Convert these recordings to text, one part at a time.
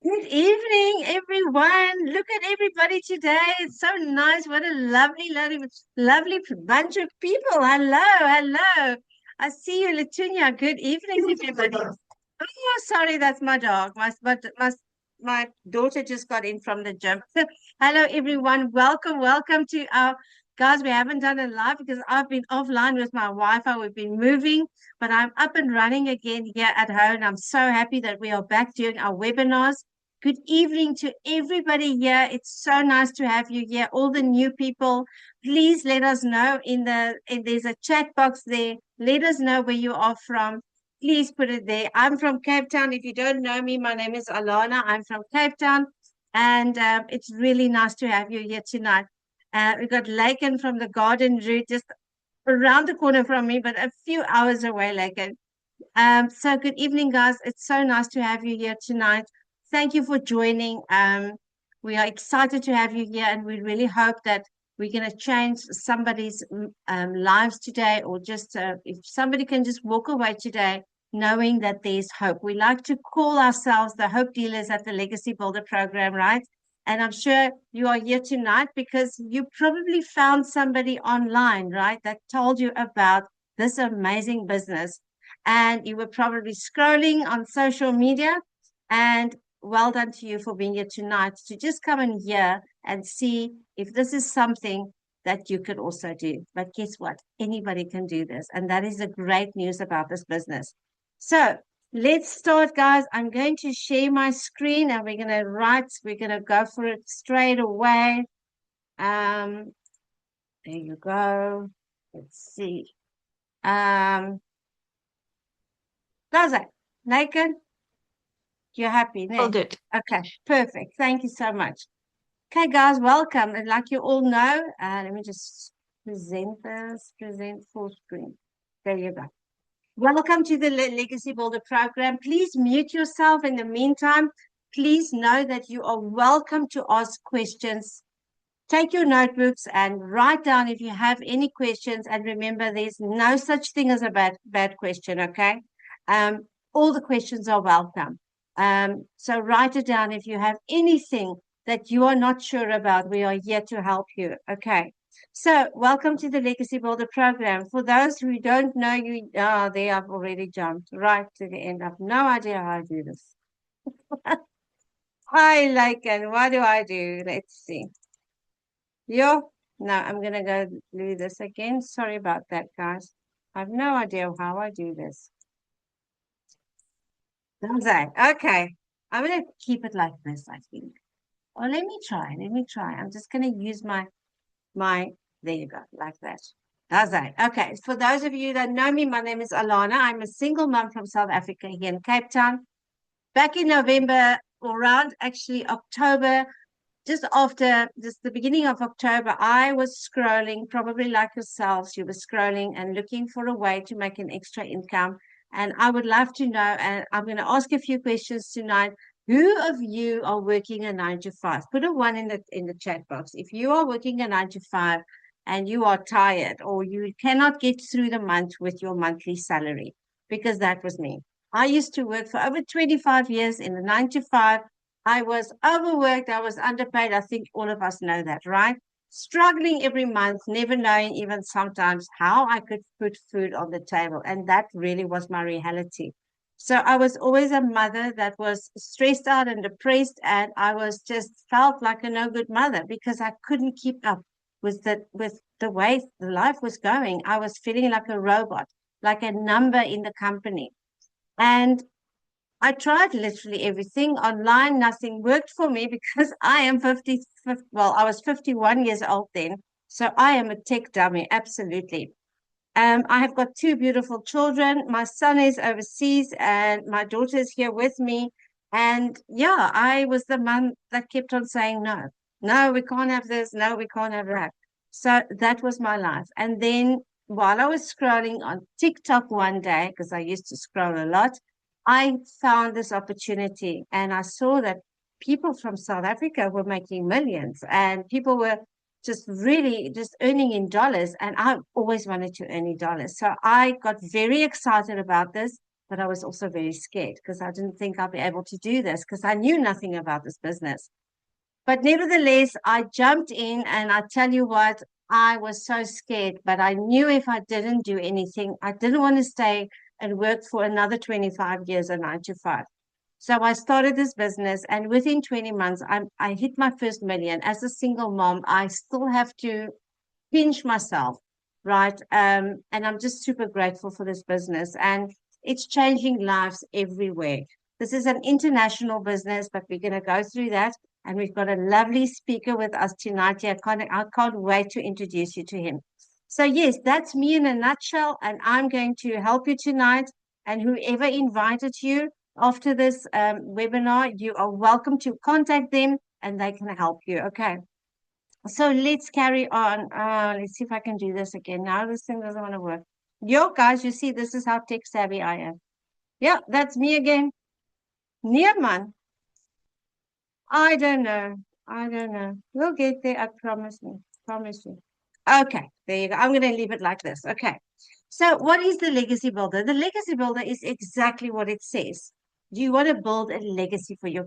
Good evening, everyone. Look at everybody today. It's so nice. What a lovely bunch of people. Hello, hello. I see you, Latunia. Good evening, everybody. Oh, sorry, that's my dog. My daughter just got in from the gym. Hello, everyone. Welcome to our guys. We haven't done a live because I've been offline with my Wi-Fi. We've been moving, but I'm up and running again here at home. I'm so happy that we are back doing our webinars. Good evening to everybody here. It's so nice to have you here. All the new people, please let us know there's a chat box there. Let us know where you are from. Please put it there. I'm from Cape Town. If you don't know me, my name is Alana. I'm from Cape Town, and it's really nice to have you here tonight. We've got Laken from the Garden Route, just around the corner from me, but a few hours away, Laken. So good evening, guys. It's so nice to have you here tonight. Thank you for joining. We are excited to have you here, and we really hope that we're going to change somebody's lives today, or just if somebody can just walk away today knowing that there's hope. We like to call ourselves the hope dealers at the Legacy Builder program, right? And I'm sure you are here tonight because you probably found somebody online, right, that told you about this amazing business, and you were probably scrolling on social media. And well done to you for being here tonight to just come and hear and see if this is something that you could also do. But guess what? Anybody can do this. And that is the great news about this business. So let's start, guys. I'm going to share my screen and we're going to go for it straight away. There you go. Let's see. Does it? Naked? You're happy, All ne? good. Okay, perfect. Thank you so much. Okay, guys, welcome. And like you all know, let me just present full screen. There you go. Welcome to the Legacy Builder program. Please mute yourself in the meantime. Please know that you are welcome to ask questions. Take your notebooks and write down if you have any questions. And remember, there's no such thing as a bad question, okay? All the questions are welcome. So write it down if you have anything that you are not sure about. We are here to help you, okay? So welcome to the Legacy Builder program. For those who don't know you, they have already jumped right to the end. I have no idea how I do this. Hi, and what do I do? Let's see. Yo, now I'm gonna go do this again. Sorry about that, guys. I have no idea how I do this. Does I? Okay. I'm gonna keep it like this, I think. Or let me try. Let me try. I'm just gonna use my there you go, like that. Does I? Okay. For those of you that know me, my name is Alana. I'm a single mom from South Africa here in Cape Town. Back in November, or around actually October, just after just the beginning of October, I was scrolling, probably like yourselves, you were scrolling and looking for a way to make an extra income. And I would love to know, and I'm going to ask a few questions tonight. Who of you are working a 9 to 5? Put a one in the chat box. If you are working a 9 to 5 and you are tired or you cannot get through the month with your monthly salary, because that was me. I used to work for over 25 years in the 9 to 5. I was overworked. I was underpaid. I think all of us know that, right? Struggling every month, never knowing even sometimes how I could put food on the table. And that really was my reality. So I was always a mother that was stressed out and depressed. And I was just felt like a no good mother because I couldn't keep up with the way the life was going. I was feeling like a robot, like a number in the company. And I tried literally everything online. Nothing worked for me because I am 50, well, I was 51 years old then. So I am a tech dummy, absolutely. I have got two beautiful children. My son is overseas and my daughter is here with me. And yeah, I was the mom that kept on saying, no, no, we can't have this. No, we can't have that. So that was my life. And then while I was scrolling on TikTok one day, because I used to scroll a lot, I found this opportunity and I saw that people from South Africa were making millions and people were just really just earning in dollars. And I always wanted to earn in dollars. So I got very excited about this. but I was also very scared because I didn't think I'd be able to do this because I knew nothing about this business. But nevertheless, I jumped in, and I tell you what, I was so scared, but I knew if I didn't do anything, I didn't want to stay and work for another 25 years, a 9 to 5. So I started this business, and within 20 months, I hit my first million. As a single mom, I still have to pinch myself, right? And I'm just super grateful for this business, and it's changing lives everywhere. This is an international business, but we're going to go through that. And we've got a lovely speaker with us tonight here. I can't wait to introduce you to him. So, yes, that's me in a nutshell, and I'm going to help you tonight. And whoever invited you after this webinar, you are welcome to contact them and they can help you. Okay. So let's carry on. Let's see if I can do this again. Now this thing doesn't want to work. Yo, guys, you see, this is how tech savvy I am. Yeah, that's me again. Neerman. I don't know. I don't know. We'll get there. I promise me. Promise you. Okay, there you go. I'm going to leave it like this. Okay. So what is the legacy builder? The legacy builder is exactly what it says. Do you want to build a legacy for your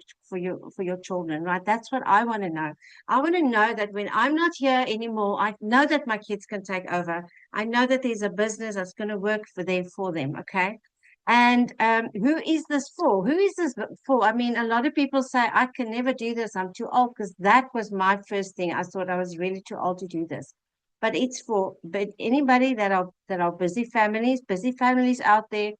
children, right? That's what I want to know. I want to know that when I'm not here anymore, I know that my kids can take over. I know that there's a business that's going to work for them, okay? And who is this for? Who is this for? I mean, a lot of people say, I can never do this. I'm too old, because that was my first thing. I thought I was really too old to do this. But it's for anybody that are busy families out there,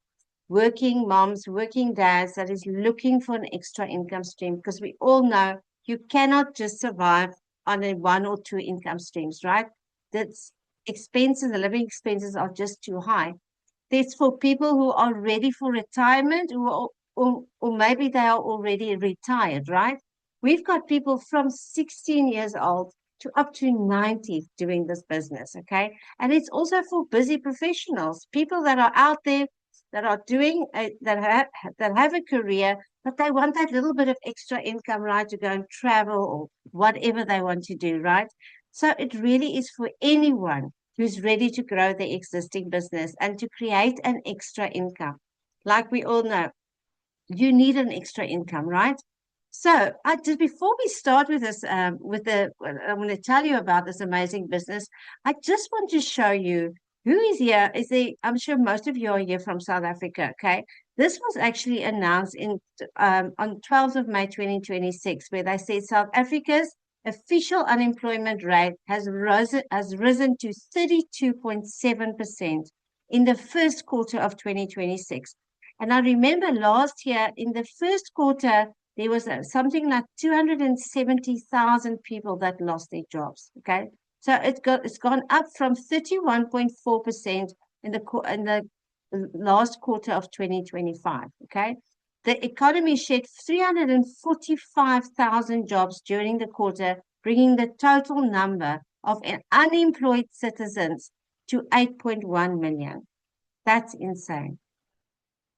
working moms, working dads that is looking for an extra income stream, because we all know you cannot just survive on a one or two income streams, right? That's expenses, the living expenses are just too high. There's for people who are ready for retirement, or maybe they are already retired, right? We've got people from 16 years old to up to 90 doing this business, okay? And it's also for busy professionals, people that are out there that are doing that have a career, but they want that little bit of extra income, right, to go and travel or whatever they want to do, right? So it really is for anyone who's ready to grow their existing business and to create an extra income. Like we all know, you need an extra income, right? So I just before we start with this, I'm going to tell you about this amazing business. I just want to show you who is here. I'm sure most of you are here from South Africa. Okay, this was actually announced on 12th of May 2026, where they said South Africa's official unemployment rate has risen to 32.7% in the first quarter of 2026. And I remember last year in the first quarter, there was something like 270,000 people that lost their jobs. Okay, so it's gone up from 31.4% in the last quarter of 2025. Okay, the economy shed 345,000 jobs during the quarter, bringing the total number of unemployed citizens to 8.1 million. That's insane.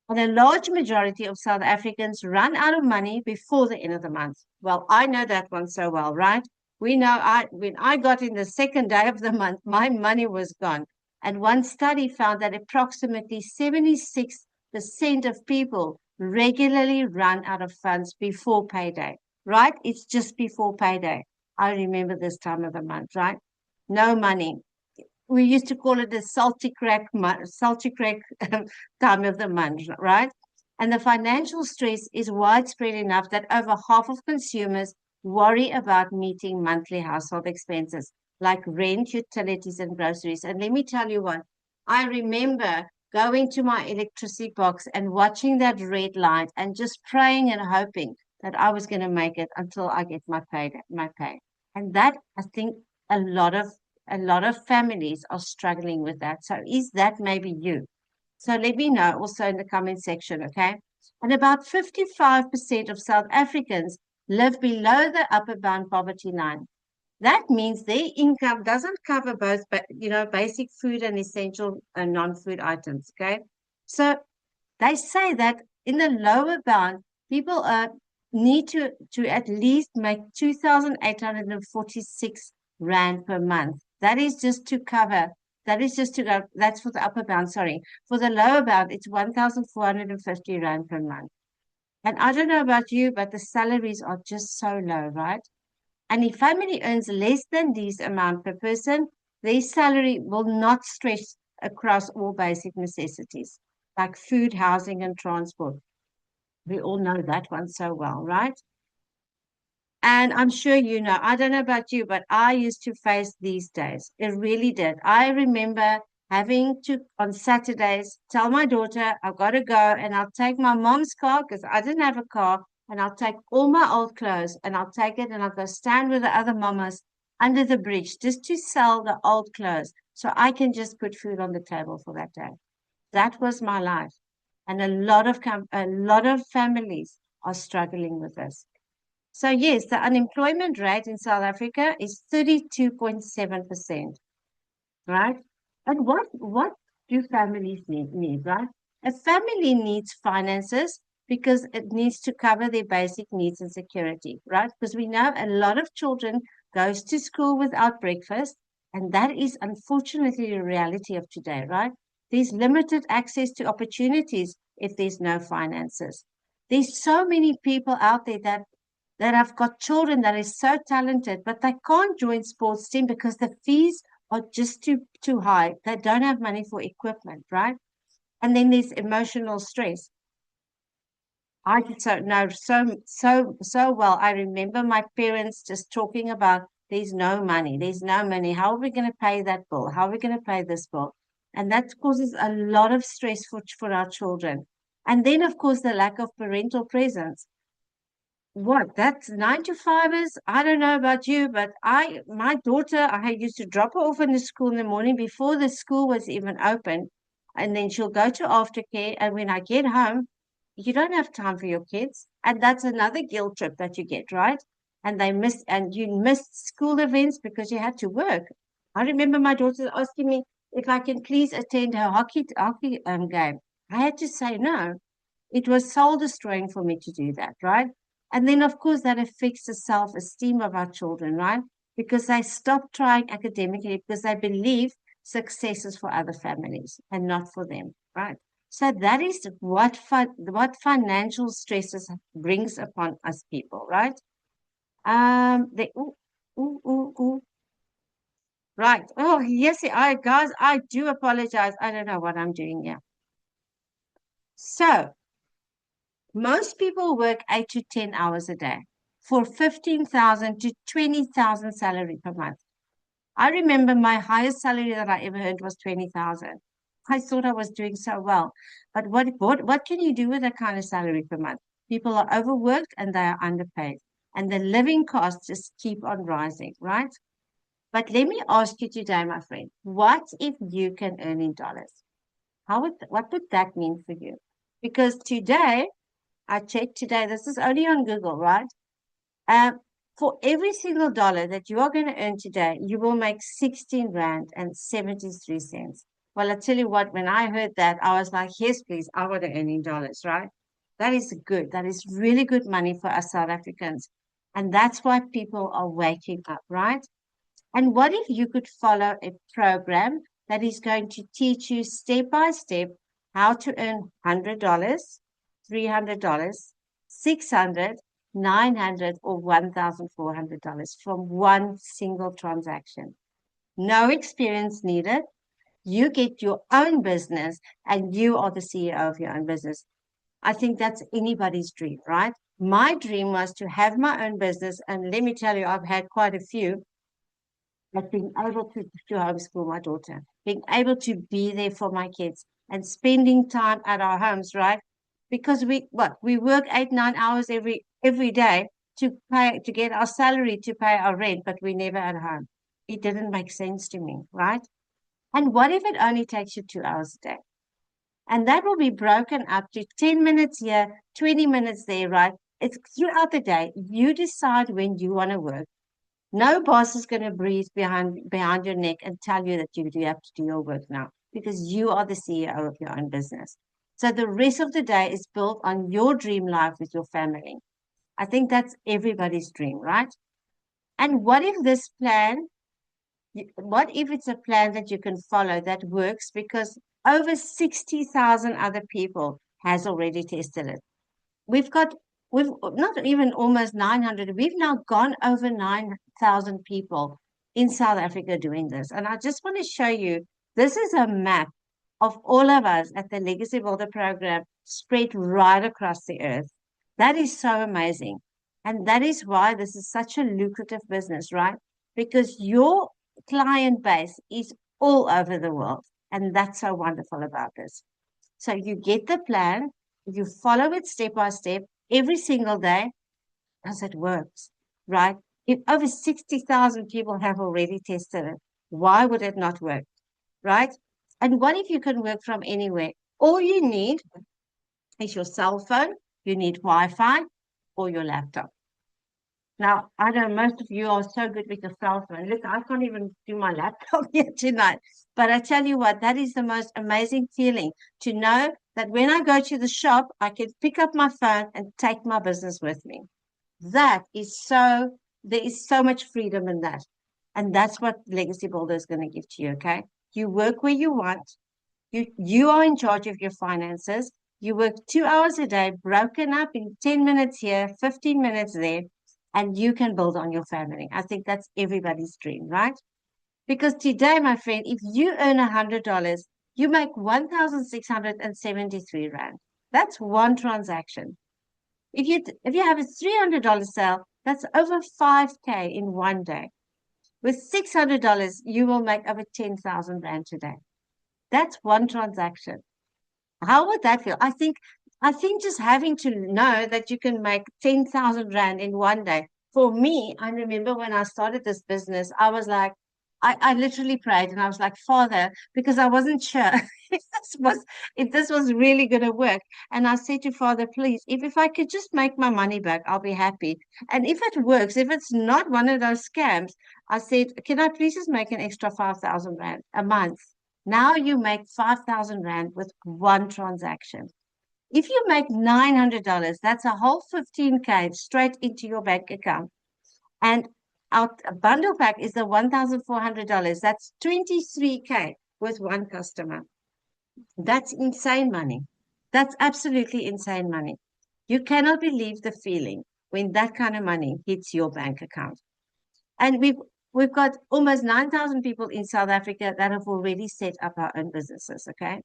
And a large majority of South Africans run out of money before the end of the month. Well, I know that one so well, right? We know when I got in the second day of the month, my money was gone. And one study found that approximately 76% of people regularly run out of funds before payday, right? It's just before payday. I remember this time of the month, right? No money. We used to call it the salty crack time of the month, right? And the financial stress is widespread enough that over half of consumers worry about meeting monthly household expenses like rent, utilities, and groceries. And let me tell you what, I remember going to my electricity box and watching that red light and just praying and hoping that I was going to make it until I get my pay. And that, I think, a lot of families are struggling with that. So is that maybe you? So let me know also in the comment section, okay? And about 55% of South Africans live below the upper bound poverty line. That means their income doesn't cover both, but basic food and essential and non-food items, okay? So they say that in the lower bound, people need to at least make 2,846 Rand per month. That is just to cover That is just to go, that's for the upper bound, sorry. For the lower bound, it's 1,450 Rand per month. And I don't know about you, but the salaries are just so low, right? And if family earns less than this amount per person, their salary will not stretch across all basic necessities like food, housing, and transport. We all know that one so well, right? And I'm sure you know, I don't know about you, but I used to face these days. It really did. I remember having to, on Saturdays, tell my daughter, I've got to go and I'll take my mom's car because I didn't have a car. And I'll take all my old clothes and I'll take it and I'll go stand with the other mamas under the bridge just to sell the old clothes so I can just put food on the table for that day. That was my life. And a lot of families are struggling with this. So yes, the unemployment rate in South Africa is 32.7%, right? And what do families need, right? A family needs finances because it needs to cover their basic needs and security, right? Because we know a lot of children goes to school without breakfast, and that is unfortunately the reality of today, right? There's limited access to opportunities if there's no finances. There's so many people out there that have got children that is so talented, but they can't join sports team because the fees are just too high. They don't have money for equipment, right? And then there's emotional stress. I could so know so well. I remember my parents just talking about there's no money, there's no money. How are we going to pay that bill? How are we going to pay this bill? And that causes a lot of stress for our children. And then, of course, the lack of parental presence. What? That's 9 to 5 is? I don't know about you, but my daughter, I used to drop her off in the school in the morning before the school was even open. And then she'll go to aftercare. And when I get home, you don't have time for your kids. And that's another guilt trip that you get, right? And you missed school events because you had to work. I remember my daughter asking me if I can please attend her hockey game. I had to say no. It was soul destroying for me to do that, right? And then, of course, that affects the self esteem of our children, right? Because they stop trying academically because they believe success is for other families and not for them, right? So that is what financial stresses brings upon us people, right? Ooh, ooh, ooh, ooh. Right. Oh, yes, I guys, I do apologize. I don't know what I'm doing here. So most people work 8 to 10 hours a day for 15,000 to 20,000 salary per month. I remember my highest salary that I ever earned was 20,000. I thought I was doing so well. But what can you do with that kind of salary per month? People are overworked and they are underpaid. And the living costs just keep on rising, right? But let me ask you today, my friend, what if you can earn in dollars? What would that mean for you? Because today I checked today, this is only on Google, right? Um, for every single dollar that you are going to earn today, you will make 16 Rand and 73 cents. Well, I tell you what, when I heard that, I was like, yes, please, I want to earn in dollars, right? That is good. That is really good money for us South Africans. And that's why people are waking up, right? And what if you could follow a program that is going to teach you step by step how to earn $100, $300, 600, 900, or $1,400 from one single transaction? No experience needed. You get your own business and you are the CEO of your own business. I think that's anybody's dream, right? My dream was to have my own business. And let me tell you, I've had quite a few, but being able to homeschool my daughter, being able to be there for my kids and spending time at our homes, right? Because we work 8, 9 hours every day to get our salary to pay our rent, but we never at home. It didn't make sense to me, right? And what if it only takes you 2 hours a day? And that will be broken up to 10 minutes here, 20 minutes there, right? It's throughout the day. You decide when you want to work. No boss is going to breathe behind your neck and tell you that you do have to do your work now because you are the CEO of your own business. So the rest of the day is built on your dream life with your family. I think that's everybody's dream, right? And what if this plan What if it's a plan that you can follow that works because over 60,000 other people has already tested it? We've got, we've not even almost 900, we've now gone over 9,000 people in South Africa doing this. And I just want to show you, this is a map of all of us at the Legacy Builder program spread right across the earth. That is so amazing. And that is why this is such a lucrative business, right? Because your client base is all over the world. And that's so wonderful about this. So you get the plan, you follow it step by step every single day as it works, right? If over 60,000 people have already tested it, why would it not work, right? And what if you can work from anywhere? All you need is your cell phone, you need Wi-Fi, or your laptop. Now, I know most of you are so good with your cell phone. Look, I can't even do my laptop yet tonight. But I tell you what, that is the most amazing feeling to know that when I go to the shop, I can pick up my phone and take my business with me. That is so, there is so much freedom in that. And that's what Legacy Builder is going to give to you, okay? You work where you want. You are in charge of your finances. You work 2 hours a day, broken up in 10 minutes here, 15 minutes there, and you can build on your family. I think that's everybody's dream, right? Because today, my friend, if you earn $100, you make 1,673 Rand. That's one transaction. If you have a $300 sale, that's over 5K in one day. With $600, you will make over 10,000 Rand today. That's one transaction. How would that feel? I think just having to know that you can make 10,000 Rand in one day. For me, I remember when I started this business, I was like, I literally prayed and I was like, Father, because I wasn't sure if this was really gonna work. And I said to Father, please, if I could just make my money back, I'll be happy. And if it works, if it's not one of those scams, I said, can I please just make an extra 5,000 Rand a month? Now you make 5,000 Rand with one transaction. If you make $900, that's a whole 15K straight into your bank account. And our bundle pack is the $1,400. That's 23K with one customer. That's insane money. That's absolutely insane money. You cannot believe the feeling when that kind of money hits your bank account. And we've got almost 9,000 people in South Africa that have already set up our own businesses, okay?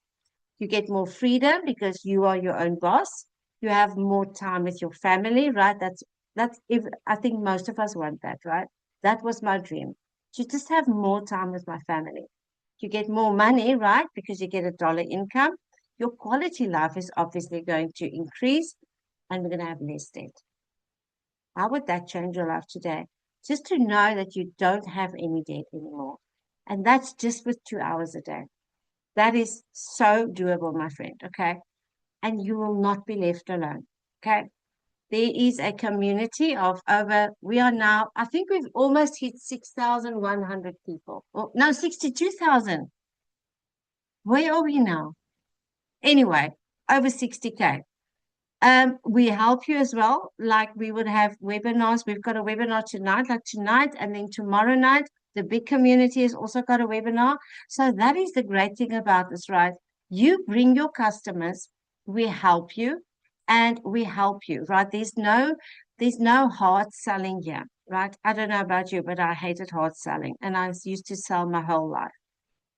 You get more freedom because you are your own boss. You have more time with your family, right? That's if I think most of us want that, right? That was my dream. To just have more time with my family. You get more money, right? Because you get a dollar income. Your quality life is obviously going to increase and we're going to have less debt. How would that change your life today? Just to know that you don't have any debt anymore. And that's just with 2 hours a day. That is so doable, my friend. Okay. And you will not be left alone. Okay. There is a community of over, we are now, I think we've almost hit 6,100 people. Oh, no, 62,000. Where are we now? Anyway, over 60K. We help you as well. Like we would have webinars. We've got a webinar tonight, like tonight, and then tomorrow night. The big community has also got a webinar. So that is the great thing about this, right? You bring your customers, we help you, and we help you, right? There's no hard selling here, right? I don't know about you, but I hated hard selling, and I used to sell my whole life.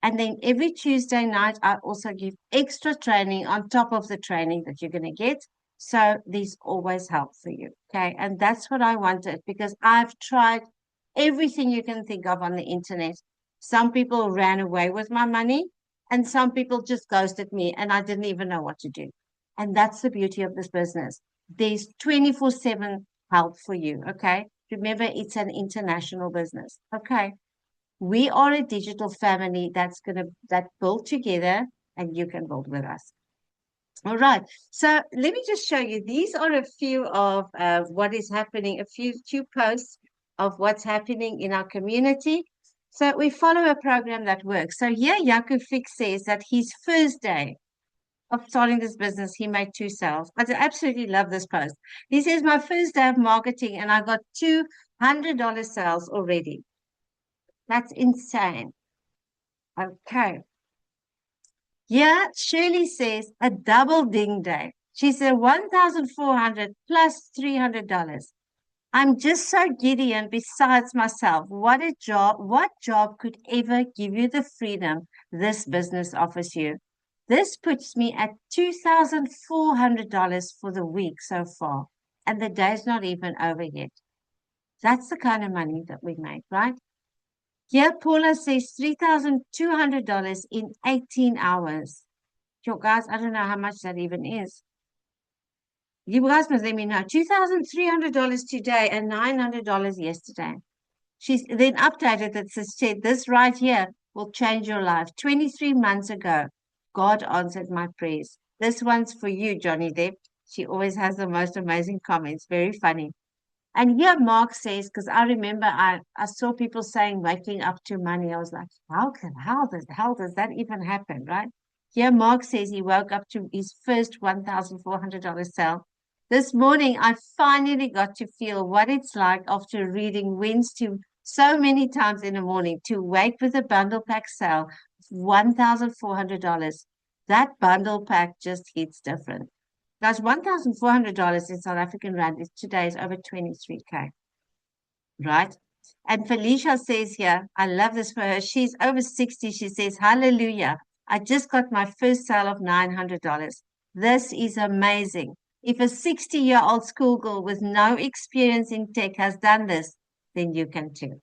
And then every Tuesday night, I also give extra training on top of the training that you're going to get. So these always help for you. Okay. And that's what I wanted because I've tried everything you can think of on the internet. Some people ran away with my money and some people just ghosted me and I didn't even know what to do. And that's the beauty of this business. There's 24/7 help for you. Okay. Remember, it's an international business. Okay. We are a digital family that build together and you can build with us. All right. So let me just show you. These are a few of what is happening, a few posts of what's happening in our community. So we follow a program that works. So here, Yaku Fix says that his first day of starting this business, he made 2 sales. I absolutely love this post. He says, my first day of marketing and I got $200 sales already. That's insane. Okay. Yeah, Shirley says a double ding day. She said 1,400 plus $300. I'm just so giddy and besides myself. What job could ever give you the freedom this business offers you? This puts me at $2,400 for the week so far, and the day's not even over yet. That's the kind of money that we make, right? Here, Paula says $3,200 in 18 hours. Yo, guys, I don't know how much that even is. You guys must let me know. $2,300 today and $900 yesterday. She's then updated that said, this right here will change your life. 23 months ago, God answered my prayers. This one's for you, Johnny Depp. She always has the most amazing comments. Very funny. And here Mark says, because I remember I saw people saying waking up to money. I was like, how the hell does that even happen, right? Here Mark says he woke up to his first $1,400 sale. This morning, I finally got to feel what it's like after reading Wins to so many times in the morning to wake with a bundle pack sale of $1,400. That bundle pack just hits different. That's $1,400 in South African rand is today is over 23K, right? And Felicia says here, I love this for her. She's over 60. She says, hallelujah. I just got my first sale of $900. This is amazing. If a 60-year-old schoolgirl with no experience in tech has done this, then you can too.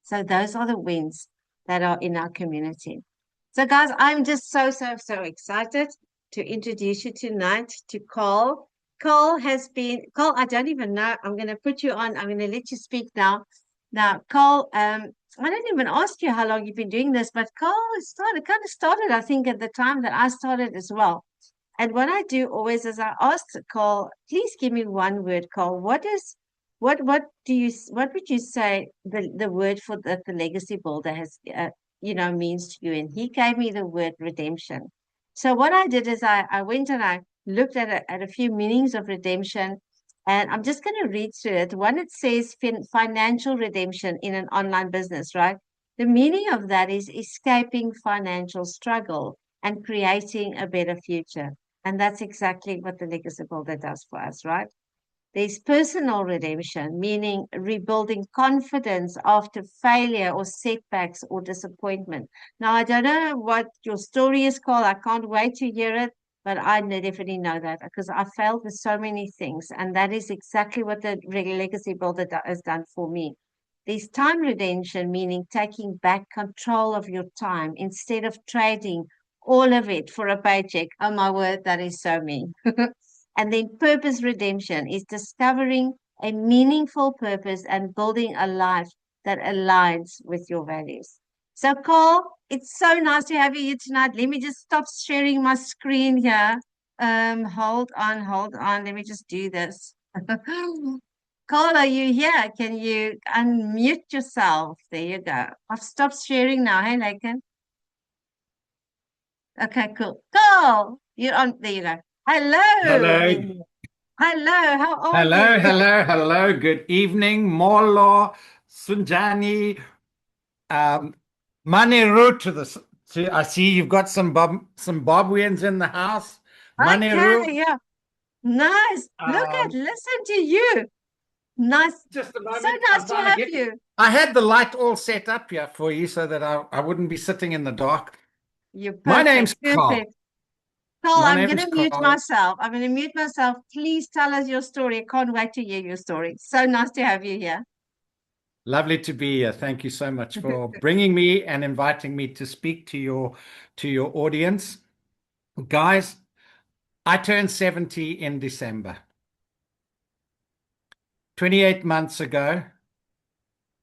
So those are the wins that are in our community. So guys, I'm just so excited to introduce you tonight to Carl. Carl, I don't even know. I'm going to put you on. I'm going to let you speak now. Now, Carl, I didn't even ask you how long you've been doing this, but Carl kind of started, I think, at the time that I started as well. And what I do always is I ask Carl, please give me one word, Carl. What what would you say the word for that the legacy builder has means to you? And he gave me the word redemption. So what I did is I went and I looked at a few meanings of redemption, and I'm just going to read through it. One, it says financial redemption in an online business, right? The meaning of that is escaping financial struggle and creating a better future. And that's exactly what the legacy builder does for us, right? There's personal redemption, meaning rebuilding confidence after failure or setbacks or disappointment. Now, I don't know what your story is called. I can't wait to hear it, but I definitely know that because I failed with so many things. And that is exactly what the legacy builder has done for me. There's time redemption, meaning taking back control of your time instead of trading all of it for a paycheck. Oh, my word, that is so me. And then purpose redemption is discovering a meaningful purpose and building a life that aligns with your values. So, Carl, it's so nice to have you here tonight. Let me just stop sharing my screen here. Hold on. Let me just do this. Carl, are you here? Can you unmute yourself? There you go. I've stopped sharing now. Hey, Lakin. Okay, cool. Carl, you're on. There you go. Hello. Hello, Hello, how are you? hello. Good evening, Molo, Sunjani, um, Maniru I see you've got some Zimbabweans in the house. Maniru, Okay, yeah. Nice. um, Listen to you. Nice. just a So moment. nice I'm to trying to have get. you. I had the light all set up here for you so that I wouldn't be sitting in the dark. You're My perfect. name's Carl. Perfect. Carl, My I'm going name's to mute Carl. myself. I'm going to mute myself. Please tell us your story. I can't wait to hear your story. So nice to have you here. Lovely to be here. Thank you so much for bringing me and inviting me to speak to your audience. Guys, I turned 70 in December. 28 months ago,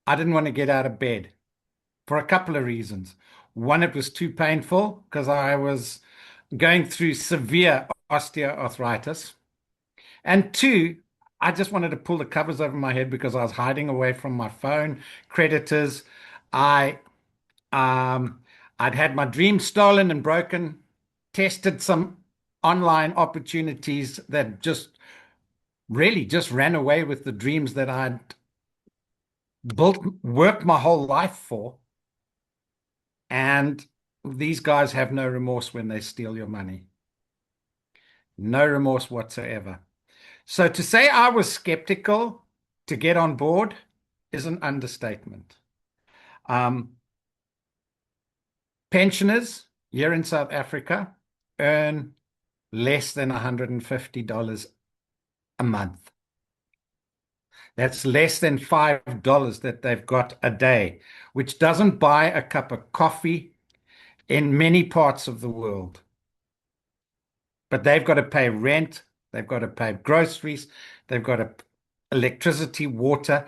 I didn't want to get out of bed for a couple of reasons. One, it was too painful because I was going through severe osteoarthritis. And two, I just wanted to pull the covers over my head because I was hiding away from my phone, creditors. I I'd had my dreams stolen and broken, tested some online opportunities that just really just ran away with the dreams that I'd worked my whole life for. And these guys have no remorse when they steal your money. No remorse whatsoever. So to say I was skeptical to get on board is an understatement. Um, Pensioners here in South Africa earn less than $150 a month. That's less than $5 that they've got a day, which doesn't buy a cup of coffee in many parts of the world. But they've got to pay rent, they've got to pay groceries, they've got to electricity, water.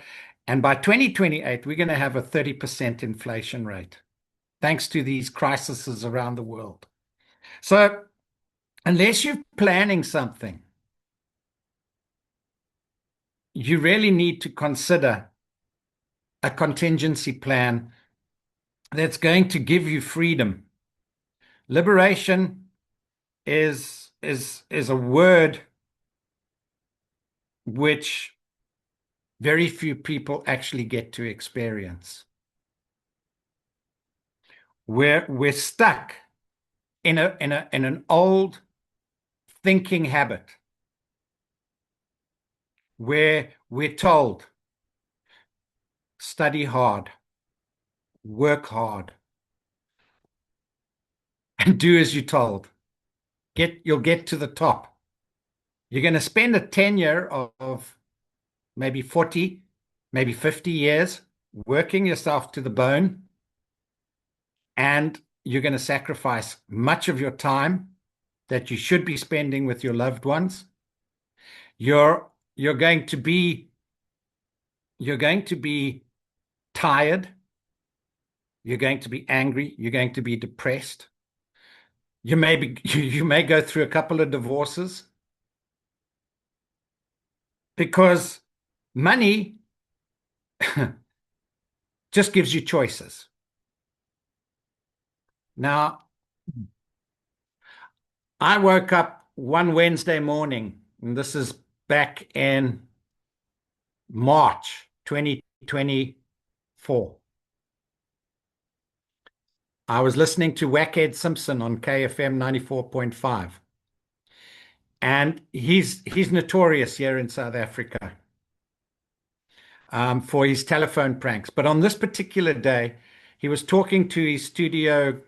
And by 2028, we're going to have a 30% inflation rate, thanks to these crises around the world. So unless you're planning something, you really need to consider a contingency plan that's going to give you freedom. Liberation is a word which very few people actually get to experience. We're stuck in an old thinking habit where we're told study hard, work hard, and do as you're told. You'll get to the top. You're going to spend a tenure of maybe 40, maybe 50 years working yourself to the bone, and you're going to sacrifice much of your time that you should be spending with your loved ones. You're going to be tired. You're going to be angry. You're going to be depressed. You may go through a couple of divorces because money just gives you choices. Now, I woke up one Wednesday morning, and this is back in March 2024. I was listening to Wackhead Simpson on KFM 94.5. And he's notorious here in South Africa for his telephone pranks. But on this particular day, he was talking to his studio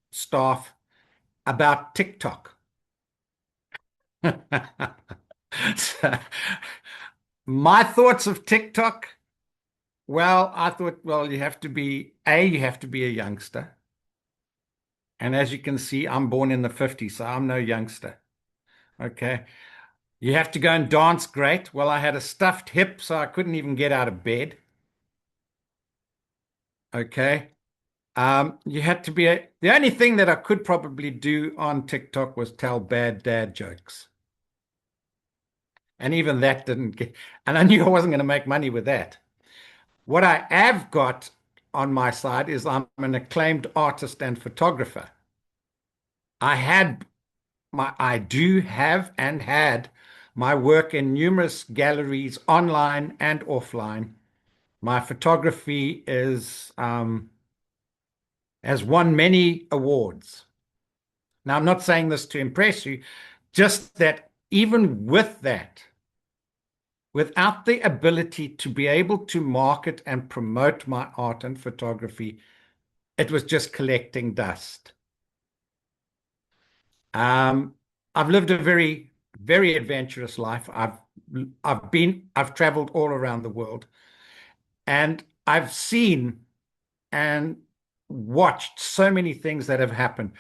staff about TikTok. So, my thoughts of TikTok, well, I thought, well, you have to be a youngster. And as you can see, I'm born in the 50s, so I'm no youngster. Okay. You have to go and dance great. Well, I had a stuffed hip, so I couldn't even get out of bed. Okay. You had to be the only thing that I could probably do on TikTok was tell bad dad jokes. And even that didn't get, and I knew I wasn't going to make money with that. What I have got on my side is I'm an acclaimed artist and photographer. I do have and had my work in numerous galleries online and offline. My photography has won many awards. Now, I'm not saying this to impress you, just that even with that, without the ability to be able to market and promote my art and photography, it was just collecting dust. Um, I've lived a very, very adventurous life. I've traveled all around the world, and I've seen and watched so many things that have happened.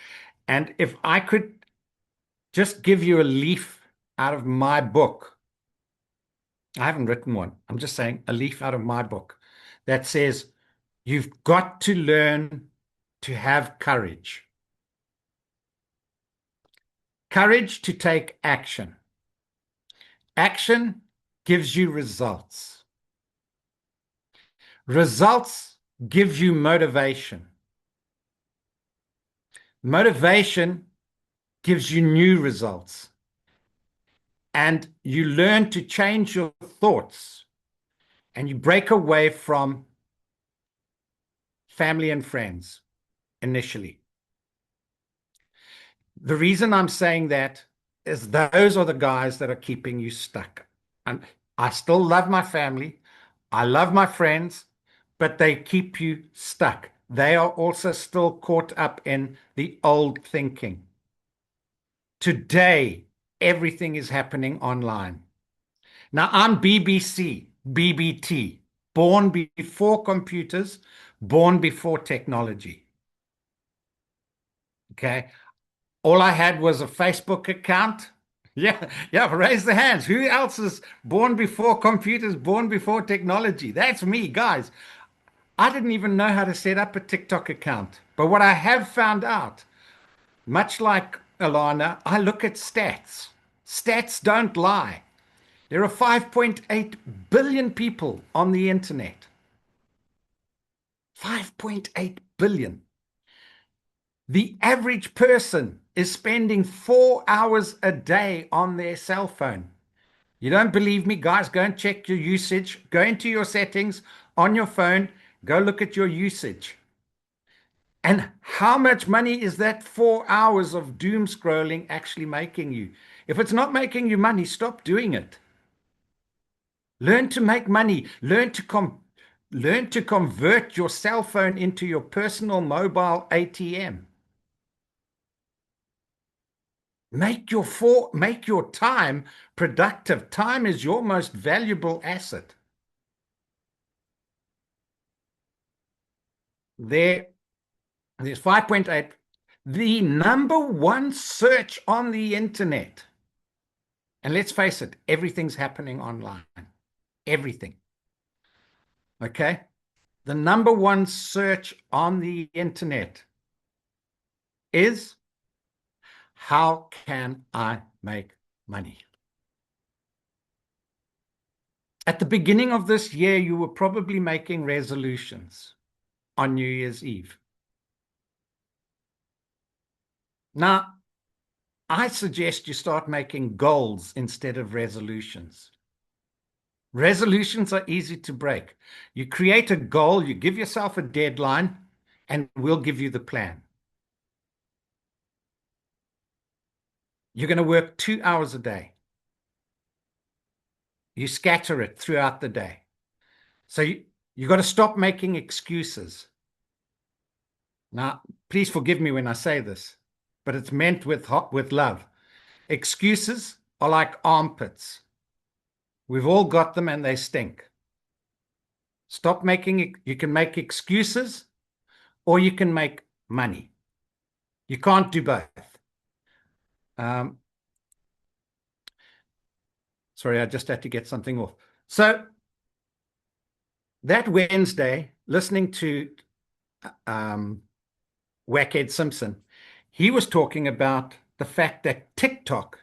And if I could just give you a leaf out of my book, I haven't written one. I'm just saying a leaf out of my book that says, you've got to learn to have courage. Courage to take action. Action gives you results. Results give you motivation. Motivation gives you new results. And you learn to change your thoughts and you break away from family and friends. initially. The reason I'm saying that is those are the guys that are keeping you stuck. And I still love my family. I love my friends, but they keep you stuck. They are also still caught up in the old thinking. Today, everything is happening online. Now, I'm BBC, BBT, born before computers, born before technology. Okay. All I had was a Facebook account. Yeah, yeah, raise the hands. Who else is born before computers, born before technology? That's me, guys. I didn't even know how to set up a TikTok account. But what I have found out, much like Alana, I look at stats. Stats don't lie. There are 5.8 billion people on the internet. 5.8 billion. The average person is spending 4 hours a day on their cell phone. You don't believe me, guys? Go and check your usage. Go into your settings on your phone. Go look at your usage. And how much money is that 4 hours of doom scrolling actually making you? If it's not making you money, stop doing it. Learn to make money. Learn to convert your cell phone into your personal mobile ATM. Make your time productive. Time is your most valuable asset. There's 5.8. The number one search on the internet. And let's face it, everything's happening online. Everything. Okay? The number one search on the internet is, how can I make money? At the beginning of this year, you were probably making resolutions on New Year's Eve. Now, I suggest you start making goals instead of resolutions. Resolutions are easy to break. You create a goal, you give yourself a deadline, and we'll give you the plan. You're going to work 2 hours a day. You scatter it throughout the day. So you got to stop making excuses. Now, please forgive me when I say this, but it's meant with love. Excuses are like armpits. We've all got them and they stink. Stop making it. You can make excuses or you can make money. You can't do both. Sorry, I just had to get something off. So that Wednesday, listening to Wackhead Simpson, he was talking about the fact that TikTok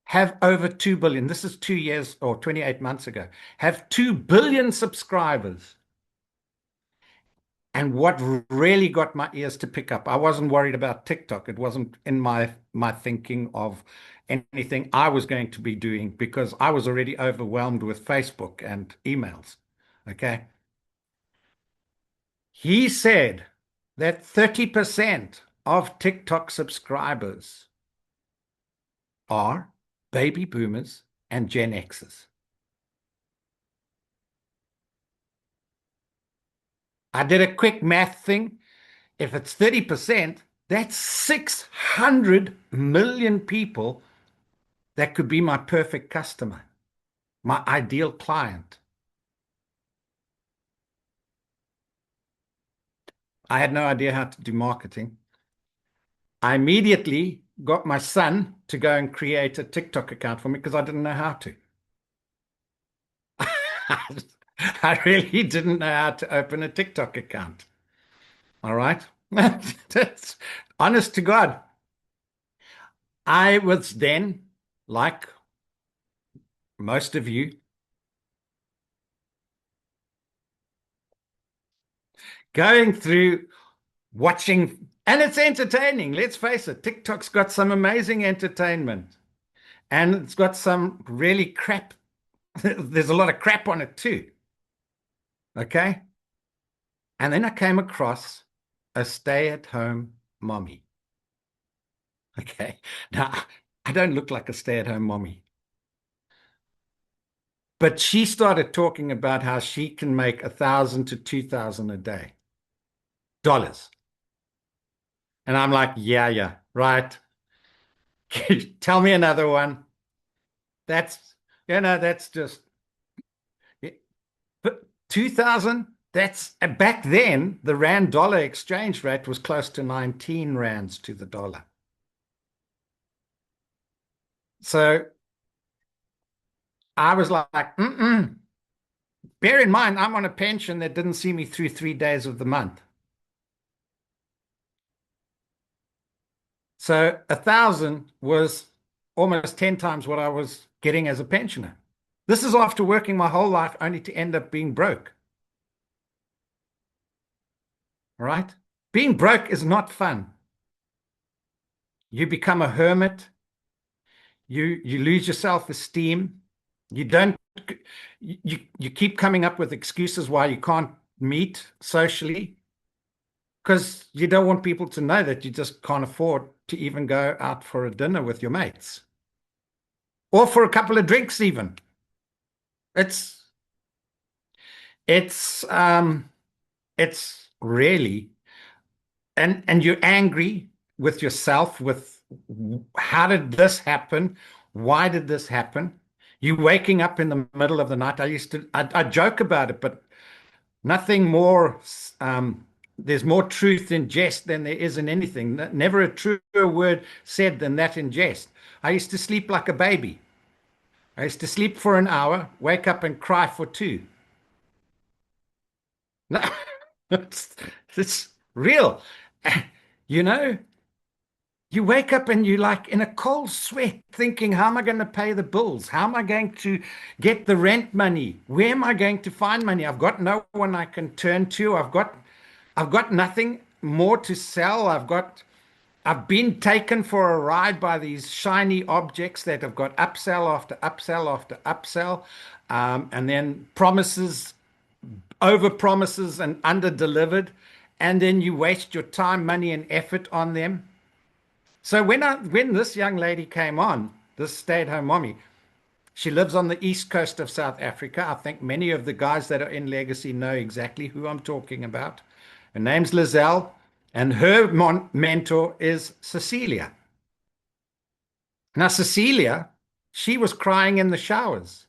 have over 2 billion. This is 2 years or 28 months ago, have 2 billion subscribers. And what really got my ears to pick up, I wasn't worried about TikTok. It wasn't in my thinking of anything I was going to be doing because I was already overwhelmed with Facebook and emails. Okay. He said that 30% of TikTok subscribers are baby boomers and Gen Xers. I did a quick math thing. If it's 30%, that's 600 million people that could be my perfect customer, my ideal client. I had no idea how to do marketing. I immediately got my son to go and create a TikTok account for me because I didn't know how to. I really didn't know how to open a TikTok account. All right. That's honest to God. I was then, like most of you, going through watching, and it's entertaining. Let's face it, TikTok's got some amazing entertainment and it's got some really crap. There's a lot of crap on it too. Okay. And then I came across a stay-at-home mommy. Okay. Now, I don't look like a stay-at-home mommy, but she started talking about how she can make 1,000 to 2,000 a day, dollars. And I'm like, yeah, yeah, right. Tell me another one. That's, that's just, but 2,000, that's back then, the rand dollar exchange rate was close to 19 rands to the dollar. So I was like, mm-mm. Bear in mind, I'm on a pension that didn't see me through 3 days of the month. So 1,000 was almost 10 times what I was getting as a pensioner. This is after working my whole life only to end up being broke. All right? Being broke is not fun. You become a hermit. You lose your self-esteem. You don't you keep coming up with excuses why you can't meet socially because you don't want people to know that you just can't afford to even go out for a dinner with your mates or for a couple of drinks even. It's it's um it's really and you're angry with yourself with how did this happen? Why did this happen? You waking up in the middle of the night. I joke about it, but nothing more. There's more truth in jest than there is in anything. Never a truer word said than that in jest. I used to sleep like a baby. I used to sleep for an hour, wake up and cry for two. No, it's real. You know, you wake up and you're like in a cold sweat thinking, how am I going to pay the bills? How am I going to get the rent money? Where am I going to find money? I've got no one I can turn to. I've got nothing more to sell. I've been taken for a ride by these shiny objects that have got upsell after upsell after upsell, and then promises, over promises and under delivered, and then you waste your time, money, and effort on them. So when this young lady came on, this stay-at-home mommy, she lives on the east coast of South Africa. I think many of the guys that are in Legacy know exactly who I'm talking about. Her name's Lizelle, and her mentor is Cecilia. Now, Cecilia, she was crying in the showers.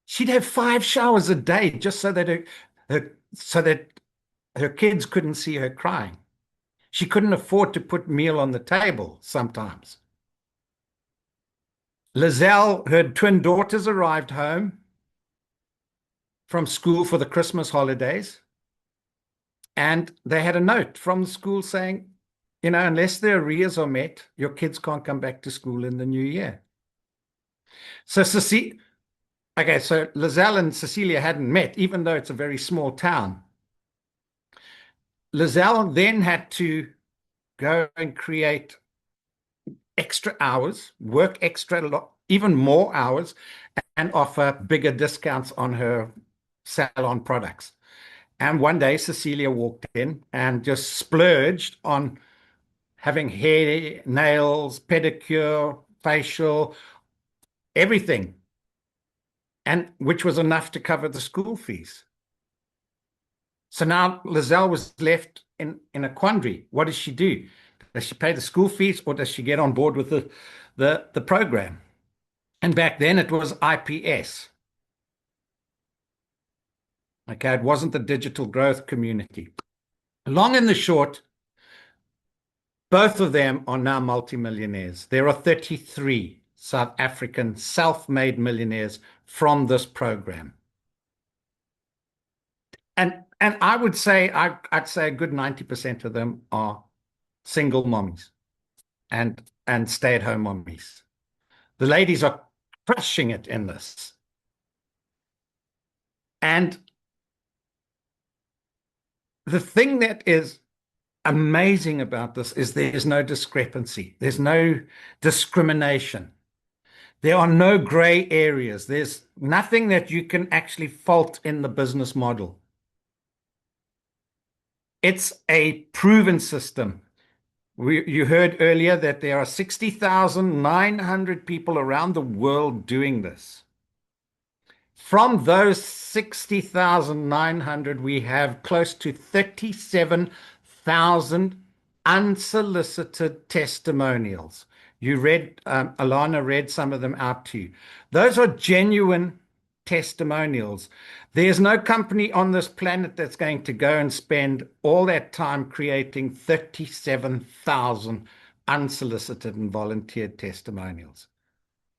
She'd have 5 showers a day just so that her kids couldn't see her crying. She couldn't afford to put meal on the table sometimes. Lizelle, her twin daughters arrived home from school for the Christmas holidays, and they had a note from the school saying, unless their arrears are met, your kids can't come back to school in the new year. So okay, so Lizelle and Cecilia hadn't met, even though it's a very small town. Lizelle then had to go and create extra hours, work even more hours, and offer bigger discounts on her salon products. And one day, Cecilia walked in and just splurged on having hair, nails, pedicure, facial, everything, and which was enough to cover the school fees. So now Lizelle was left in a quandary. What does she do? Does she pay the school fees or does she get on board with the program? And back then it was IPS. Okay, it wasn't the digital growth community. Long and the short, both of them are now multimillionaires. There are 33 South African self-made millionaires from this program. And I would say I'd say a good 90% of them are single mommies and stay-at-home mommies. The ladies are crushing it in this. And the thing that is amazing about this is there's no discrepancy. There's no discrimination. There are no gray areas. There's nothing that you can actually fault in the business model. It's a proven system. You heard earlier that there are 60,900 people around the world doing this. From those 60,900, we have close to 37,000 unsolicited testimonials. Alana read some of them out to you. Those are genuine testimonials. There's no company on this planet that's going to go and spend all that time creating 37,000 unsolicited and volunteered testimonials.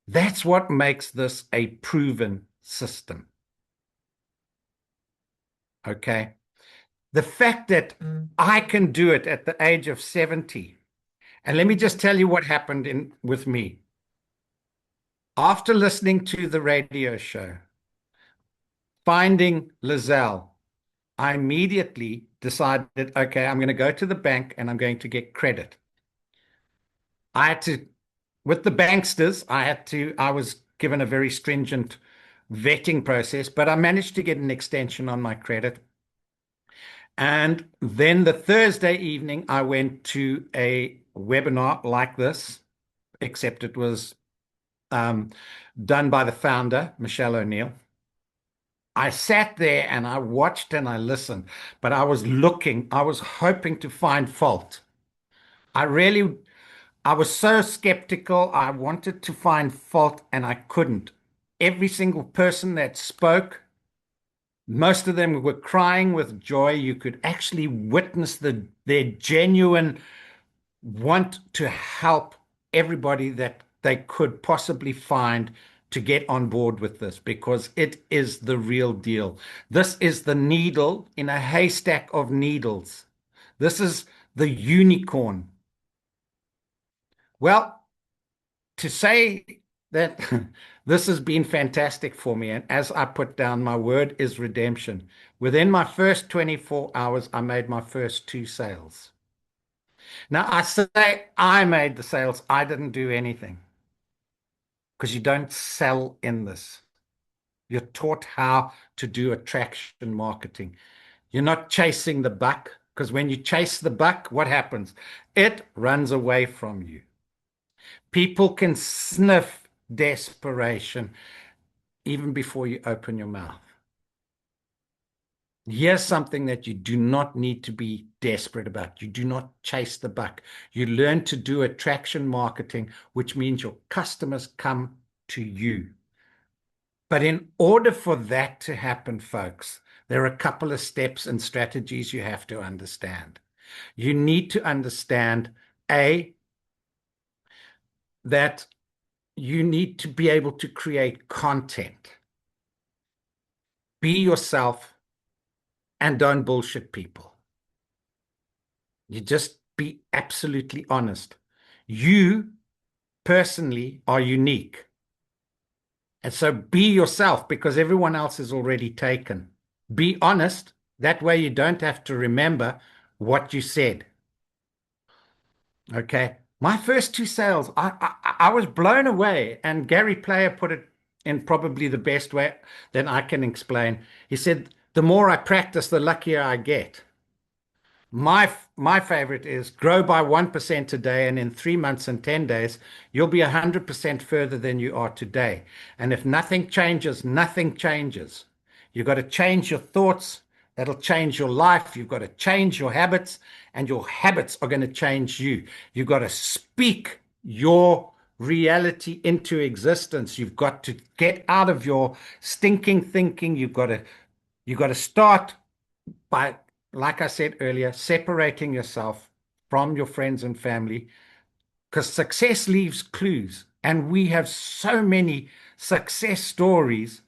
That's what makes this a proven system. Okay. The fact that I can do it at the age of 70. And let me just tell you what happened with me. After listening to the radio show, finding Lizelle, I immediately decided, okay, I'm going to go to the bank and I'm going to get credit. I had to, with the banksters, I was given a very stringent vetting process, but I managed to get an extension on my credit. And then the Thursday evening, I went to a webinar like this, except it was done by the founder, Michelle O'Neill. I sat there and I watched and I listened, but I was hoping to find fault. I was so skeptical. I wanted to find fault and I couldn't. Every single person that spoke, most of them were crying with joy. You could actually witness their genuine want to help everybody that they could possibly find to get on board with this because it is the real deal. This is the needle in a haystack of needles. This is the unicorn. Well, to say that this has been fantastic for me, and as I put down, my word is redemption. Within my first 24 hours, I made my first 2 sales. Now, I say I made the sales, I didn't do anything because you don't sell in this. You're taught how to do attraction marketing. You're not chasing the buck because when you chase the buck, what happens? It runs away from you. People can sniff desperation even before you open your mouth. Here's something that you do not need to be desperate about. You do not chase the buck. You learn to do attraction marketing, which means your customers come to you. But in order for that to happen, folks, there are a couple of steps and strategies you have to understand. You need to understand, A, that you need to be able to create content. Be yourself and don't bullshit people. You just be absolutely honest. You personally are unique. And so be yourself because everyone else is already taken. Be honest. That way you don't have to remember what you said. Okay. My first 2 sales, I was blown away. And Gary Player put it in probably the best way that I can explain. He said, the more I practice, the luckier I get. My favorite is grow by 1% a day, and in 3 months and 10 days, you'll be 100% further than you are today. And if nothing changes, nothing changes. You've got to change your thoughts. That'll change your life. You've got to change your habits, and your habits are going to change you. You've got to speak your reality into existence. You've got to get out of your stinking thinking. You've got to start by, like I said earlier, separating yourself from your friends and family because success leaves clues. And we have so many success stories,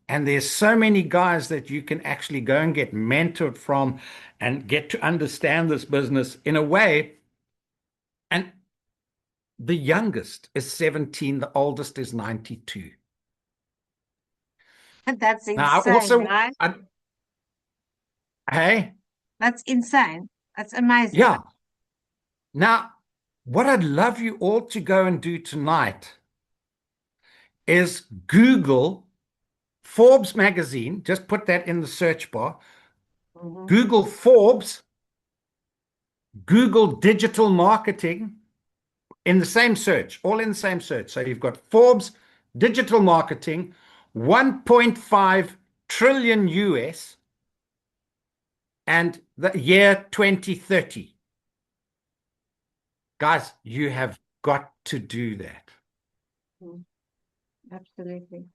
and there's so many guys that you can actually go and get mentored from and get to understand this business in a way. And the youngest is 17, the oldest is 92. That's Now, insane, right? Hey, That's insane. That's amazing. yeah. Now, what I'd love you all to go and do tonight is Google Forbes magazine. Just put that in the search bar. Mhm. Google Forbes Google digital marketing in the same search, all in the same search. So you've got Forbes, digital marketing, 1.5 trillion US, and the year 2030. Guys, you have got to do that. Absolutely.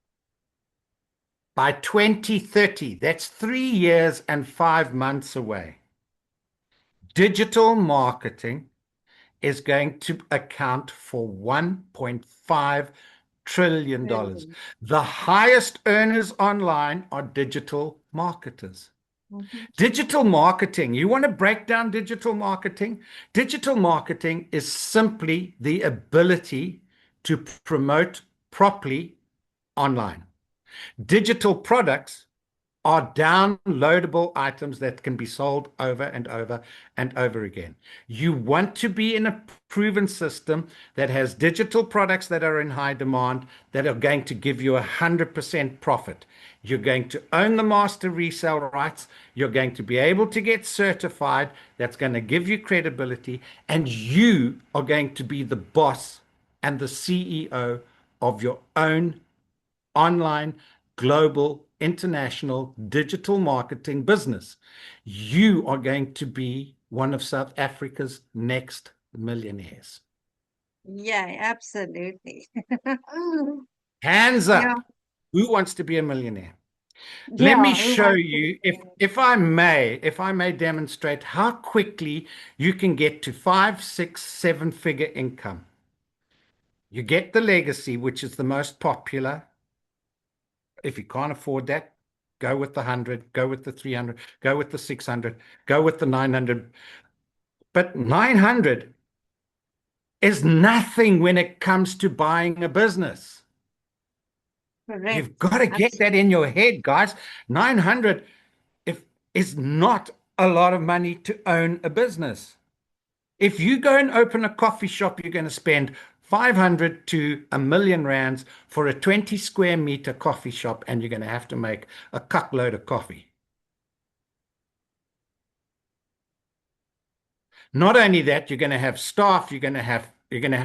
By 2030, that's 3 years and 5 months away. Digital marketing is going to account for $1.5 trillion. The highest earners online are digital marketers. Digital marketing, you want to break down digital marketing? Digital marketing is simply the ability to promote properly online. Digital products are downloadable items that can be sold over and over and over again. You want to be in a proven system that has digital products that are in high demand, that are going to give you 100% profit. You're going to own the master resale rights. You're going to be able to get certified. That's going to give you credibility. And you are going to be the boss and the CEO of your own online, global, international digital marketing business. You are going to be one of South Africa's next millionaires. Yeah, absolutely. Hands Yeah, up. Who wants to be a millionaire? Let me yeah, who show wants to you, be if I may demonstrate how quickly you can get to 5, 6, 7-figure income. You get the legacy, which is the most popular. If you can't afford that, go with the 100, go with the 300, go with the 600, go with the 900. But 900 is nothing when it comes to buying a business. You've correct? got to get that in Absolutely. your head, guys. 900 is not a lot of money to own a business. If you go and open a coffee shop, you're going to spend 500 to R1,000,000 for a 20 square meter coffee shop, and you're going to have to make a cuckload of coffee. Not only that, you're going to have staff, you're going to have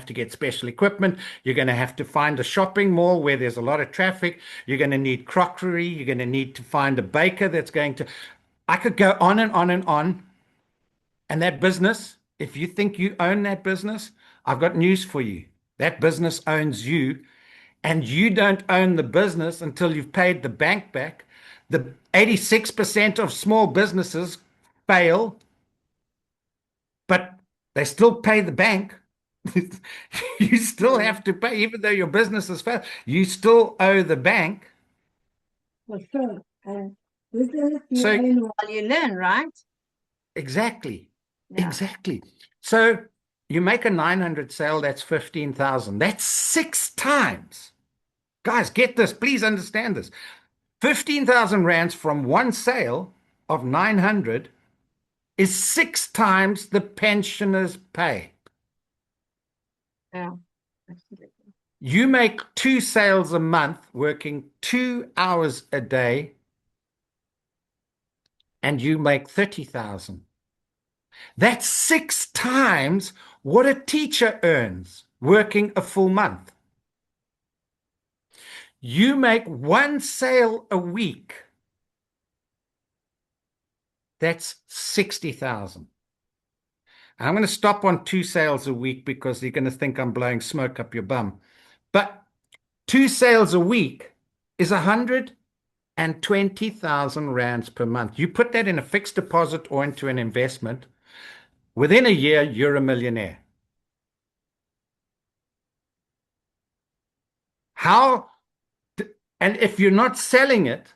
to get special equipment, you're going to have to find a shopping mall where there's a lot of traffic, you're going to need crockery, you're going to need to find a baker that's going to I could go on and on and on. And that business, if you think you own that business, I've got news for you. That business owns you, and you don't own the business until you've paid the bank back. The 86% of small businesses fail, but they still pay the bank. You still Mm, have to pay, even though your business has failed, you still owe the bank. for sure. And this is you So earn while you learn, right? exactly, Yeah. exactly. So you make a 900 sale, that's 15,000. That's 6 times. Guys, get this, please understand this. 15,000 rands from one sale of 900 is 6 times the pensioner's pay. Yeah. Absolutely. You make 2 sales a month, working 2 hours a day, and you make 30,000. That's 6 times what a teacher earns working a full month. You make one sale a week. That's 60,000. I'm going to stop on 2 sales a week because you're going to think I'm blowing smoke up your bum. But 2 sales a week is 120,000 rands per month. You put that in a fixed deposit or into an investment, within a year, you're a millionaire. How, and if you're not selling it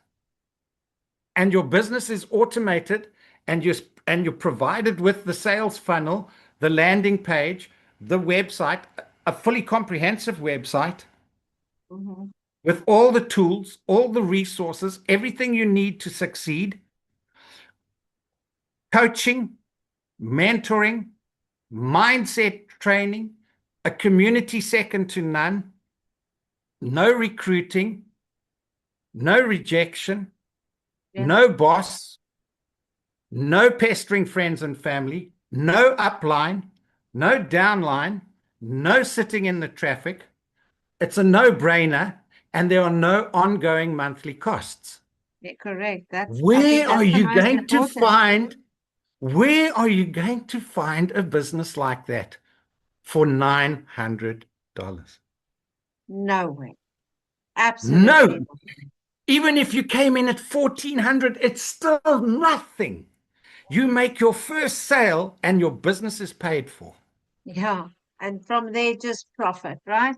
and your business is automated and you're provided with the sales funnel, the landing page, the website, a fully comprehensive website, Mhm. with all the tools, all the resources, everything you need to succeed, coaching, mentoring, mindset training, a community second to none, no recruiting, no rejection, Yeah. no boss, no pestering friends and family, no upline, no downline, no sitting in the traffic. It's a no-brainer, and there are no ongoing monthly costs. Yeah, correct. I think Where are that's the you most going to important. find, where are you going to find a business like that for $900? No way. Absolutely No, not. even if you came in at 1400, it's still nothing. You make your first sale and your business is paid for. Yeah. And from there, just profit, right?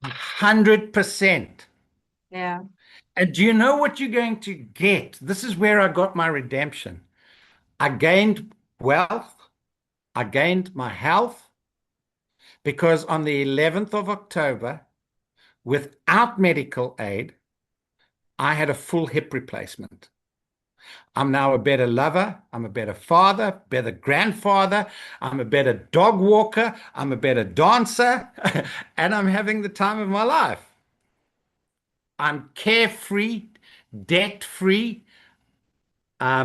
100%. Yeah. And do you know what you're going to get? This is where I got my redemption. I gained wealth, I gained my health because on the 11th of October, without medical aid, I had a full hip replacement. I'm now a better lover. I'm a better father, better grandfather. I'm a better dog walker. I'm a better dancer. And I'm having the time of my life. I'm carefree, debt free,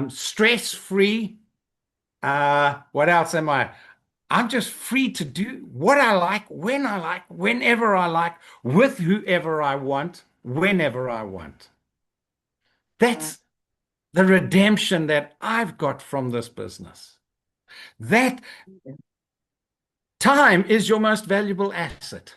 stress free. What else am I? I'm just free to do what I like, when I like, whenever I like, with whoever I want, whenever I want. Right. That's the redemption that I've got from this business. That time is your most valuable asset.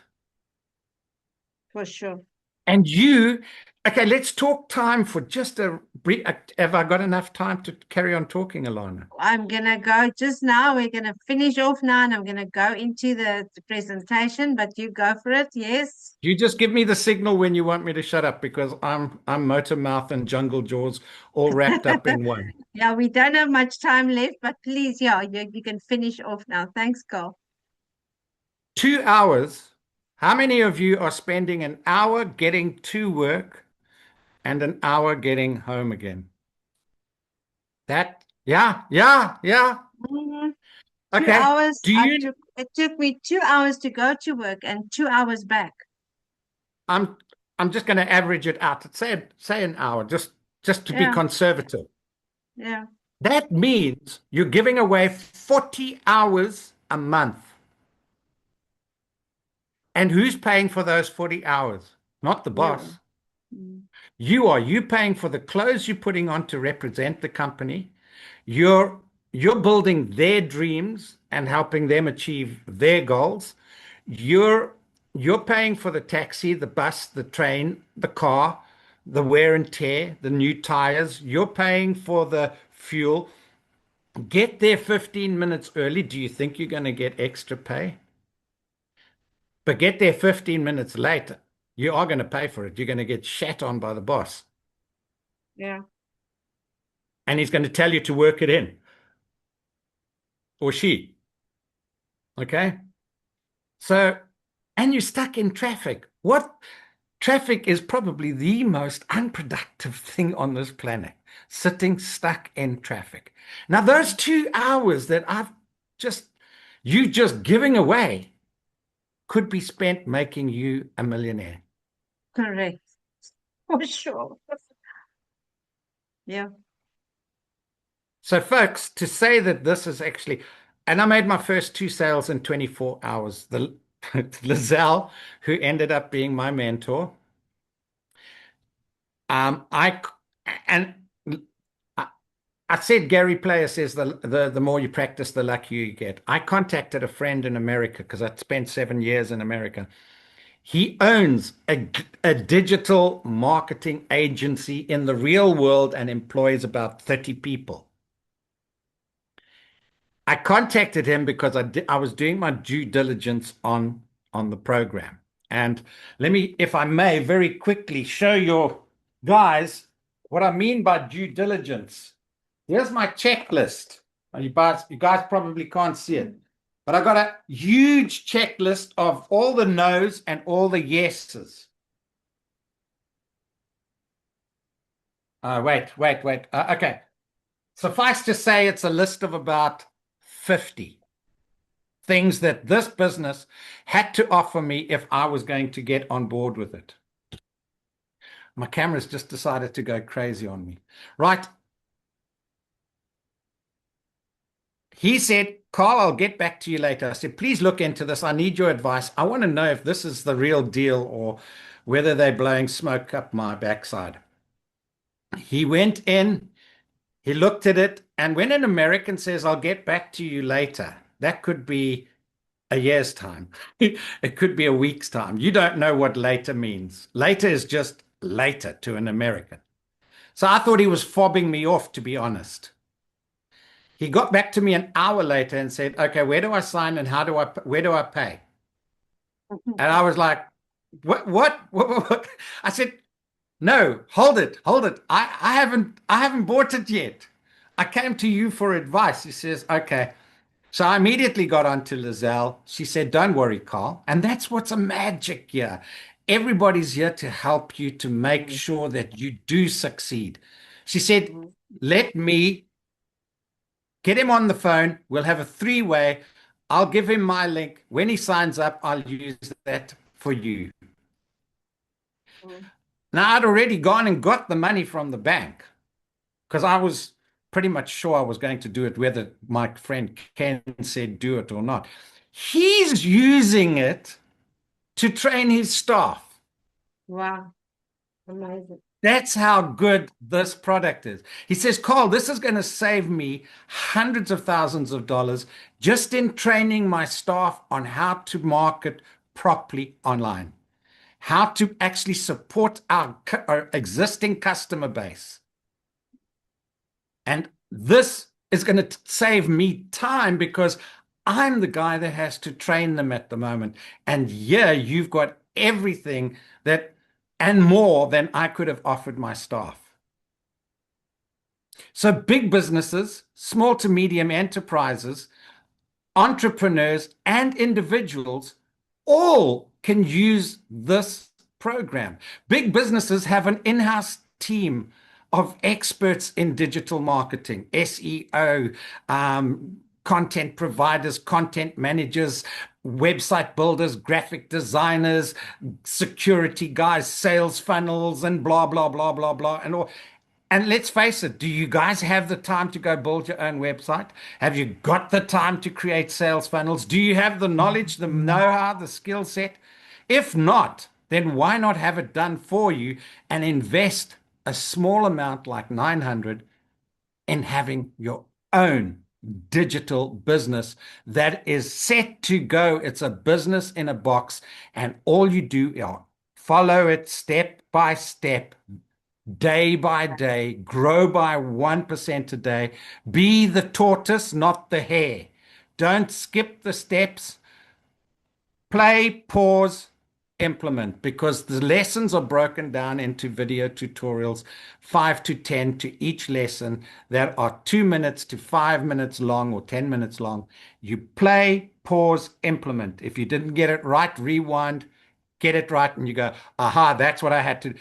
For sure. And you, okay, let's talk time for just a brief. Have I got enough time to carry on talking, Alana? I'm gonna go just now. We're gonna finish off now, and I'm gonna go into the presentation. But you go for it. Yes. You just give me the signal when you want me to shut up because I'm motor mouth and jungle jaws all wrapped up in one. Yeah, we don't have much time left, but please, yeah, you can finish off now. Thanks, Carl. 2 hours. How many of you are spending an hour getting to work and an hour getting home again? Yeah. Mhm. Two Okay. hours. Do you It took me 2 hours to go to work and 2 hours back. I'm I'm just going to average it out. Say an hour, just to be Yeah, conservative. yeah, That means you're giving away 40 hours a month. And who's paying for those 40 hours? Not the you are. boss. Mm. You are. You paying for the clothes you're putting on to represent the company. You're you're building their dreams and helping them achieve their goals. You're you're paying for the taxi, the bus, the train, the car, the wear and tear, the new tires. You're paying for the fuel. Get there 15 minutes early. Do you think you're going to get extra pay? But get there 15 minutes later. You are going to pay for it. You're going to get shat on by the boss. Yeah, And he's going to tell you to work it in, or she. Okay. So, and you're stuck in traffic. What traffic is probably the most unproductive thing on this planet, sitting stuck in traffic. Now, those 2 hours that just, you just giving away could be spent making you a millionaire. correct. For sure. Yeah, So, folks, to say that this is actually, and I made my first two sales in 24 hours. The Lizelle, who ended up being my mentor, I and I, I said Gary Player says the more you practice, the luckier you get. I contacted a friend in America because I spent 7 years in America. He owns a digital marketing agency in the real world and employs about 30 people. I contacted him because I was doing my due diligence on the program. And let me, if I may, very quickly show your guys what I mean by due diligence. Here's my checklist. You guys probably can't see it, but I got a huge checklist of all the no's and all the yeses. Wait. Okay. Suffice to say, it's a list of about 50 things that this business had to offer me if I was going to get on board with it. My camera's just decided to go crazy on me. Right. He said, Carl, I'll get back to you later. I said, please look into this. I need your advice. I want to know if this is the real deal or whether they're blowing smoke up my backside. He went in, he looked at it, and when an American says, I'll get back to you later, that could be a year's time. It could be a week's time. You don't know what later means. Later is just later to an American. So I thought he was fobbing me off, to be honest. He got back to me an hour later and said, okay, where do I sign and where do I pay? And I was like, what? I said, no, hold it, hold it. I haven't bought it yet. I came to you for advice. He says, okay. So I immediately got onto Lizelle. She said, don't worry, Carl. And that's what's a magic here. Everybody's here to help you to make sure that you do succeed. She said, let me get him on the phone. We'll have a three-way. I'll give him my link. When he signs up, I'll use that for you. Now, I'd already gone and got the money from the bank because I was pretty much sure I was going to do it, whether my friend Ken said do it or not. He's using it to train his staff. Wow. Amazing. That's how good this product is. He says, Carl, this is going to save me hundreds of thousands of dollars just in training my staff on how to market properly online, how to actually support our existing customer base. And this is going to save me time because I'm the guy that has to train them at the moment. And yeah, you've got everything that and more than I could have offered my staff. So big businesses, small to medium enterprises, entrepreneurs, and individuals all can use this program. Big businesses have an in-house team of experts in digital marketing, SEO, content providers, content managers, website builders, graphic designers, security guys, sales funnels, and blah, blah, blah, blah, blah, and all. And let's face it, do you guys have the time to go build your own website? Have you got the time to create sales funnels? Do you have the knowledge, the know-how, the skill set? If not, then why not have it done for you and invest a small amount like 900 in having your own digital business that is set to go. It's a business in a box, and all you do is follow it step by step, day by day, grow by 1% a day. Be the tortoise, not the hare. Don't skip the steps. Play, pause, implement, because the lessons are broken down into video tutorials, 5 to 10 to each lesson, that are 2 minutes to 5 minutes long or 10 minutes long. You play, pause, implement. If you didn't get it right, rewind, get it right, and you go, aha, that's what I had to.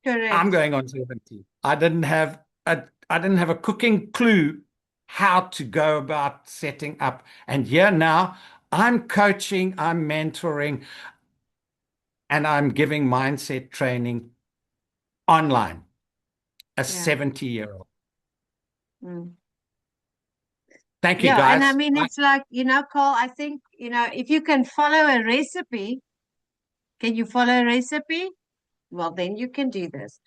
I'm Correct. going on 70. I didn't have a cooking clue how to go about setting up. And here now, I'm coaching, I'm mentoring, and I'm giving mindset training online, a Yeah. 70-year-old. Mm. Thank you, Yeah, and I guys. mean, it's like, Carl, I think, if you can follow a recipe, can you follow a recipe? Well, then you can do this.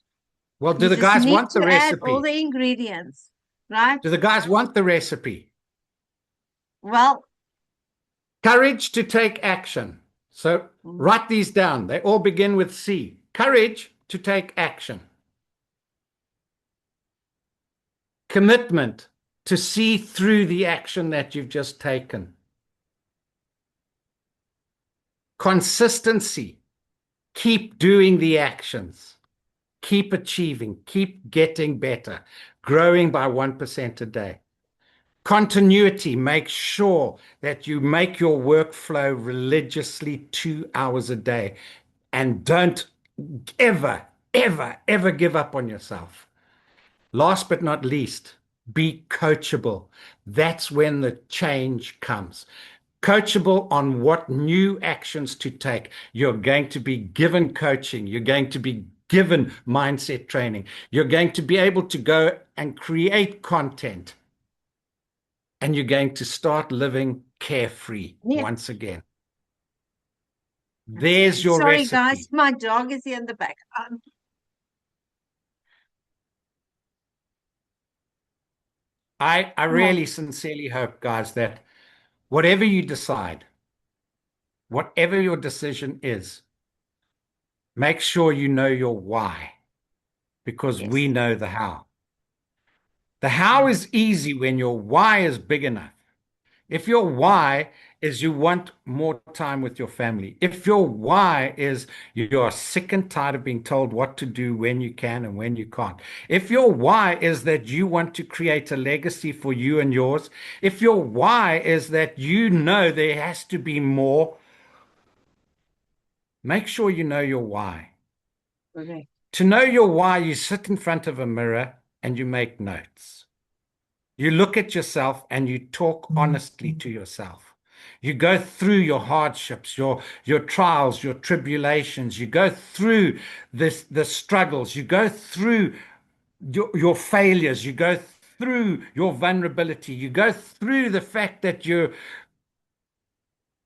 Well, do You the just guys need want the to add all recipe? the ingredients, right? Do the guys want the recipe? Well, Courage to take action. So mm, write these down. They all begin with C. Courage to take action. Commitment to see through the action that you've just taken. Consistency. Keep doing the actions. Keep achieving. Keep getting better. Growing by 1% a day. Continuity. Make sure that you make your workflow religiously 2 hours a day. And don't ever, ever, ever give up on yourself. Last but not least, be coachable. That's when the change comes. Coachable on what new actions to take. You're going to be given coaching. You're going to be given mindset training. You're going to be able to go and create content and you're going to start living carefree Yeah. once again. Okay. There's your Sorry, guys. recipe. My dog is here in the back. I Yeah. really sincerely hope, guys, that whatever you decide, whatever your decision is, make sure you know your why, because we Yes. know the how. The how Mm. is easy when your why is big enough. If your why is you want more time with your family, if your why is you are sick and tired of being told what to do when you can and when you can't, if your why is that you want to create a legacy for you and yours, if your why is that you know there has to be more, make sure you know your why. Correct. To know your why, you sit in front of a mirror and you make notes. You look at yourself and you talk honestly to yourself. You go through your hardships, your trials, your tribulations. You go through the struggles. You go through your failures. You go through your vulnerability. You go through the fact that you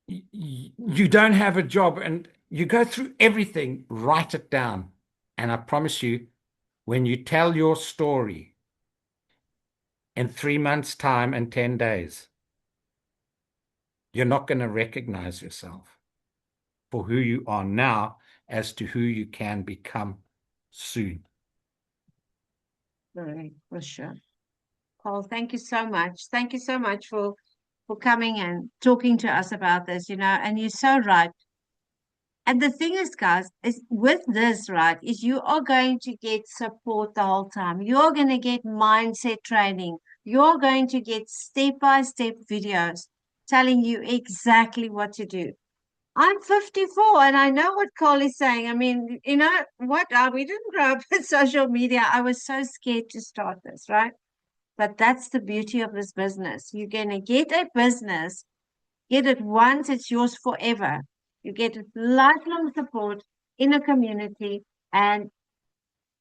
don't have a job, and you go through everything. Write it down. And I promise you, when you tell your story in 3 months' time and 10 days, you're not going to recognize yourself for who you are now as to who you can become soon. Correct. For sure. Paul, thank you so much. Thank you so much for coming and talking to us about this, and you're so right. And the thing is, guys, is with this, right, is you are going to get support the whole time. You're going to get mindset training. You're going to get step-by-step videos telling you exactly what to do. I'm 54 and I know what Cole is saying. I mean, what? We didn't grow up with social media. I was so scared to start this, right? But that's the beauty of this business. You're going to get a business, get it once, it's yours forever. You get lifelong support in a community. And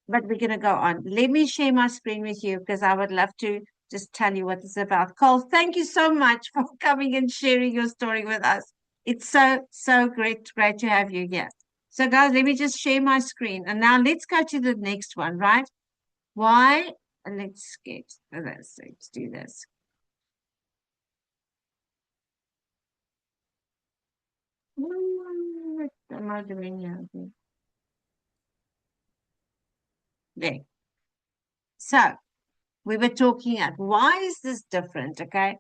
but we're going to go on. Let me share my screen with you because I would love to just tell you what it's about. Cole, thank you so much for coming and sharing your story with us. It's so great to have you here. So, guys, let me just share my screen. And now let's go to the next one, right? Why? And let's get this. Let's do this. What am I doing here? There. So we were talking at why is this different? Okay.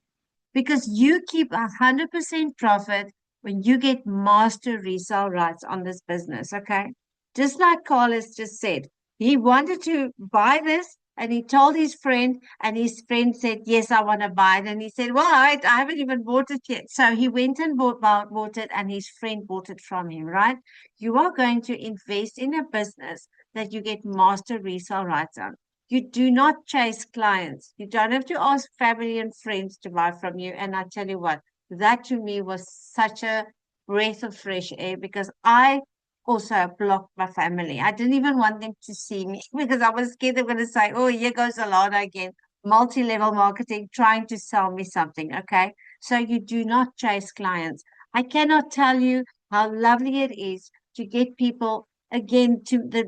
Because you keep 100% profit when you get master resale rights on this business. Okay. Just like Carlos just said, he wanted to buy this and he told his friend, and his friend said, yes, I want to buy it. And he said, well, I haven't even bought it yet. So he went and bought it, and his friend bought it from him, right? You are going to invest in a business that you get master resale rights on. You do not chase clients. You don't have to ask family and friends to buy from you. And I tell you what, that to me was such a breath of fresh air because I also blocked my family. I didn't even want them to see me because I was scared they were going to say, oh, here goes Alana again, multi-level marketing, trying to sell me something. Okay. So you do not chase clients. I cannot tell you how lovely it is to get people again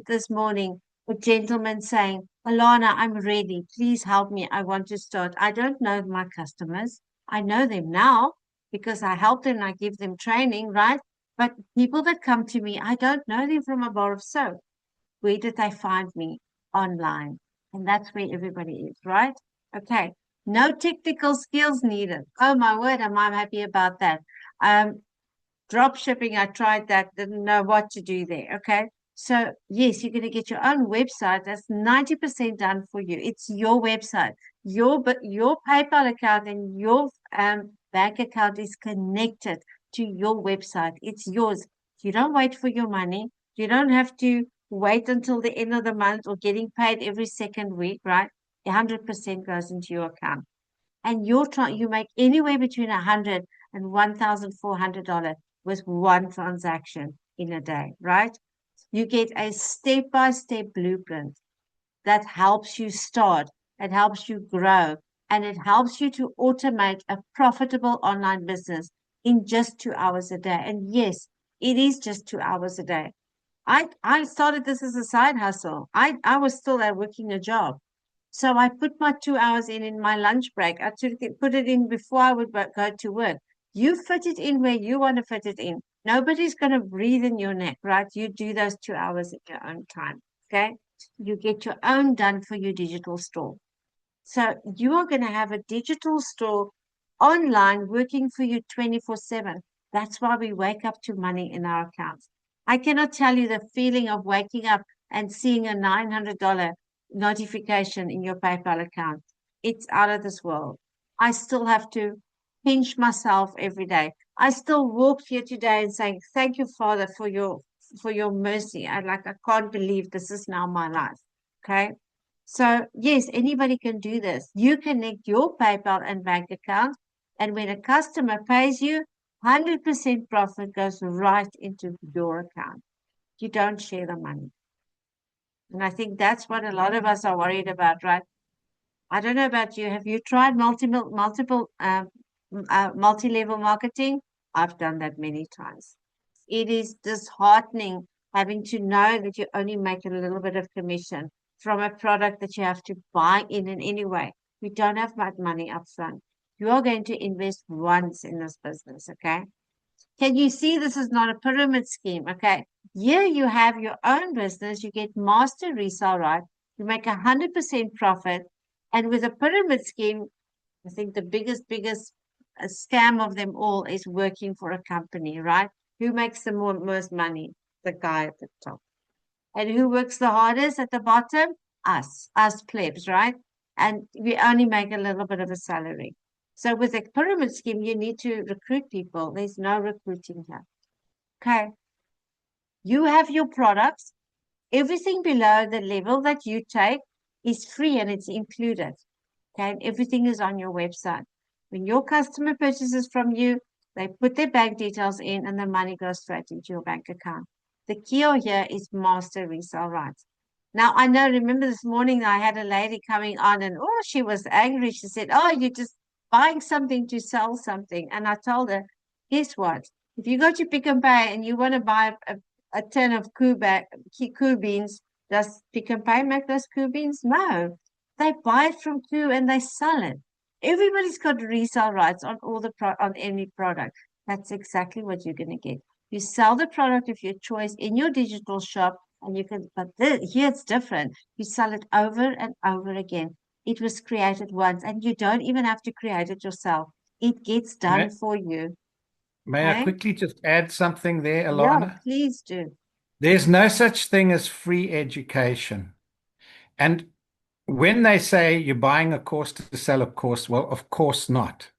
this morning, a gentleman saying, Alana, I'm ready. Please help me. I want to start. I don't know my customers. I know them now because I help them and I give them training, right? But people that come to me, I don't know them from a bar of soap. Where did they find me? Online. And that's where everybody is, right? Okay. No technical skills needed. Oh my word, am I happy about that. Drop shipping, I tried that, didn't know what to do there. Okay. So yes, you're going to get your own website. That's 90% done for you. It's your website. Your PayPal account and your bank account is connected to your website. It's yours. You don't wait for your money. You don't have to wait until the end of the month or getting paid every second week, right? 100% goes into your account. And you make anywhere between $100 and $1,400 with one transaction in a day, right? You get a step-by-step blueprint that helps you start, it helps you grow, and it helps you to automate a profitable online business in just 2 hours a day. And yes, it is just 2 hours a day. I started this as a side hustle. I was still there working a job. So I put my 2 hours in my lunch break. I put it in before I would go to work. You fit it in where you want to fit it in. Nobody's going to breathe in your neck, right? You do those 2 hours at your own time. Okay. You get your own done for your digital store. So you are going to have a digital store online working for you 24/7. That's why we wake up to money in our accounts. I cannot tell you the feeling of waking up and seeing a $900 notification in your PayPal account. It's out of this world. I still have to pinch myself every day. I still walked here today and saying, thank you, Father, for your mercy. I can't believe this is now my life. Okay. So yes, anybody can do this. You connect your PayPal and bank account, and when a customer pays you, 100% profit goes right into your account. You don't share the money. And I think that's what a lot of us are worried about, right? I don't know about you. Have you tried multi-level marketing? I've done that many times. It is disheartening having to know that you only make a little bit of commission from a product that you have to buy in any way. You don't have much money up front. You are going to invest once in this business, okay? Can you see this is not a pyramid scheme? Okay. Here you have your own business. You get master resale right. You make 100% profit. And with a pyramid scheme, I think the biggest scam of them all is working for a company, right? Who makes the most money? The guy at the top. And who works the hardest at the bottom? Us plebs, right? And we only make a little bit of a salary. So with a pyramid scheme, you need to recruit people. There's no recruiting here. Okay. You have your products. Everything below the level that you take is free and it's included. Okay. And everything is on your website. When your customer purchases from you, they put their bank details in and the money goes straight into your bank account. The key here is master resale rights. Now, I know, remember this morning I had a lady coming on and, oh, she was angry. She said, oh, you're just buying something to sell something. And I told her, guess what? If you go to Pick n Pay and you want to buy a tin of coup beans, does Pick n Pay make those coup beans? No. They buy it from Coup and they sell it. Everybody's got resale rights on on any product. That's exactly what you're going to get. You sell the product of your choice in your digital shop, and you can. But here it's different. You sell it over and over again. It was created once, and you don't even have to create it yourself. It gets done May, for you. may I Okay? quickly just add something there, Yeah, Alana? please do. There's no such thing as free education. And when they say you're buying a course to sell a course, well, of course not.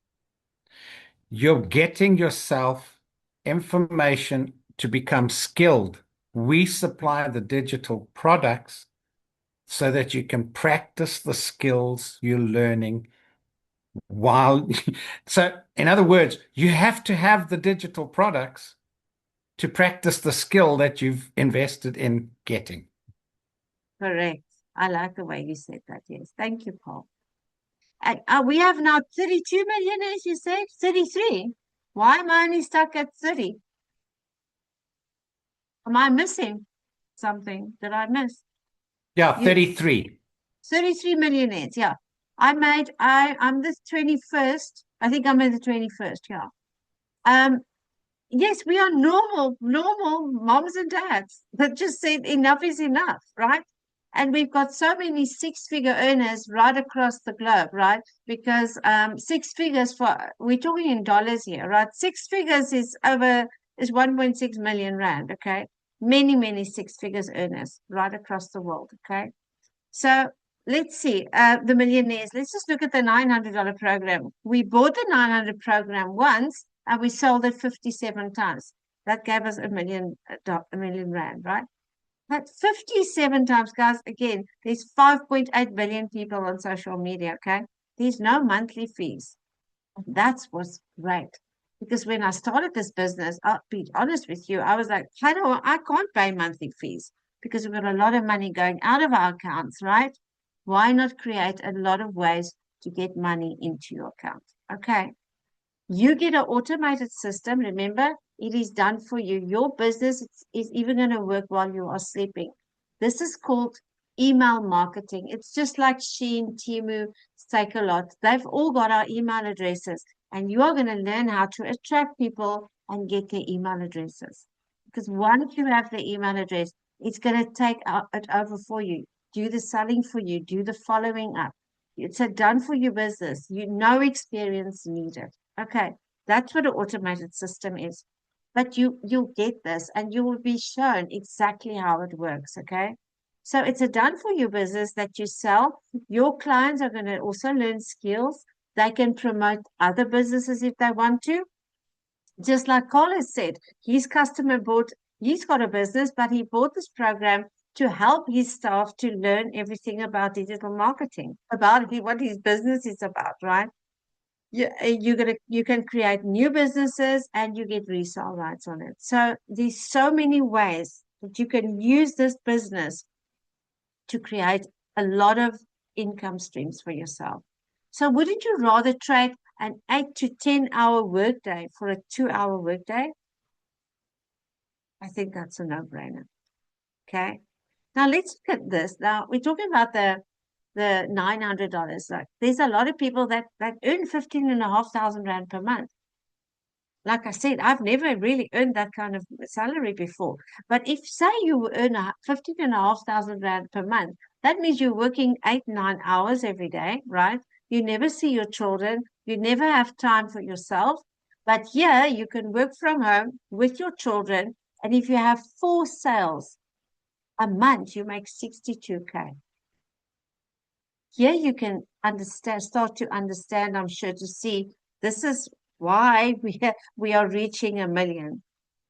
You're getting yourself information to become skilled. We supply the digital products so that you can practice the skills you're learning while. So, in other words, you have to have the digital products to practice the skill that you've invested in getting. Correct. I like the way you said that. Yes. Thank you, Paul. And we have now 32 million, as you said, 33. Why am I only stuck at 30? Am I missing something? Did I miss? Yeah, You 33. 33 millionaires, yeah. I'm the 21st. I think I'm in the 21st, yeah. Um, yes, we are normal moms and dads that just said enough is enough, right? And we've got so many six-figure earners right across the globe, right? Because six figures we're talking in dollars here, right? Six figures is 1.6 million rand, okay? Many six figures earners right across the world, okay? So let's see, the millionaires. Let's just look at the $900 program. We bought the 900 program once and we sold it 57 times. That gave us a million rand, right? That's 57 times, guys. Again, there's 5.8 billion people on social media, okay? There's no monthly fees. That's what's great. Because when I started this business, I'll be honest with you, I was like, I can't pay monthly fees because we've got a lot of money going out of our accounts, right? Why not create a lot of ways to get money into your account. Okay. You get an automated system. Remember, it is done for you. Your business is even going to work while you are sleeping. This is called email marketing. It's just like Shein, Temu, Takealot. They've all got our email addresses, and you are going to learn how to attract people and get their email addresses. Because once you have the email address, it's going to take it over for you, do the selling for you, do the following up. It's a done for you business. No experience needed. Okay, that's what an automated system is. But you'll get this and you will be shown exactly how it works. Okay. So it's a done for you business that you sell. Your clients are going to also learn skills. They can promote other businesses if they want to. Just like Carl has said, his customer he's got a business, but he bought this program to help his staff to learn everything about digital marketing, about what his business is about, right? You can create new businesses and you get resale rights on it. So there's so many ways that you can use this business to create a lot of income streams for yourself. So wouldn't you rather trade an 8 to 10 hour workday for a 2 hour workday? I think that's a no-brainer. Okay. Now let's look at this. Now we're talking about the $900. Like there's a lot of people that earn 15,500 Rand per month. Like I said, I've never really earned that kind of salary before. But if say you earn 15,500 Rand per month, that means you're working 8, 9 hours every day, right? You never see your children. You never have time for yourself. But here you can work from home with your children. And if you have 4 sales a month, you make 62K. Here you can start to understand, I'm sure, to see this is why we are reaching 1 million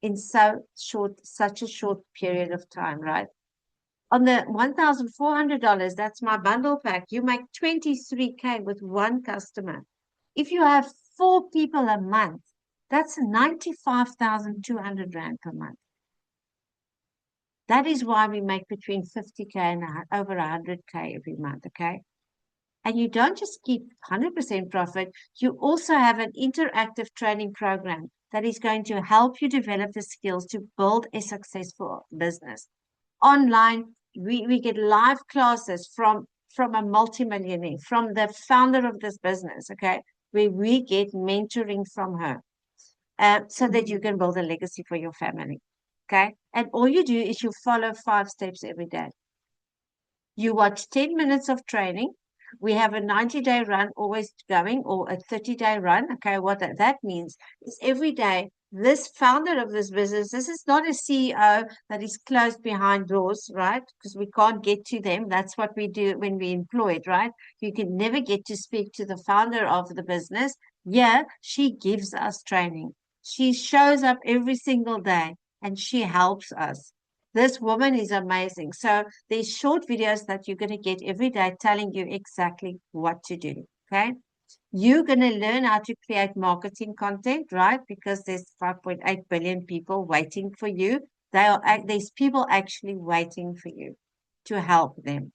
in such a short period of time, right? On the $1,400, that's my bundle pack. You make 23K with one customer. If you have 4 people a month, that's 95,200 Rand per month. That is why we make between 50K and over 100K every month, okay? And you don't just keep 100% profit, you also have an interactive training program that is going to help you develop the skills to build a successful business. Online, we get live classes from a multimillionaire, from the founder of this business, okay, where we get mentoring from her so that you can build a legacy for your family, okay? And all you do is you follow 5 steps every day. You watch 10 minutes of training. We have a 90-day run always going, or a 30-day run. Okay, what that means is every day, this founder of this business, this is not a CEO that is closed behind doors, right? Because we can't get to them. That's what we do when we employed, right? You can never get to speak to the founder of the business. Yeah, she gives us training. She shows up every single day and she helps us. This woman is amazing. So there's short videos that you're going to get every day telling you exactly what to do. Okay. You're going to learn how to create marketing content, right? Because there's 5.8 billion people waiting for you. There's people actually waiting for you to help them.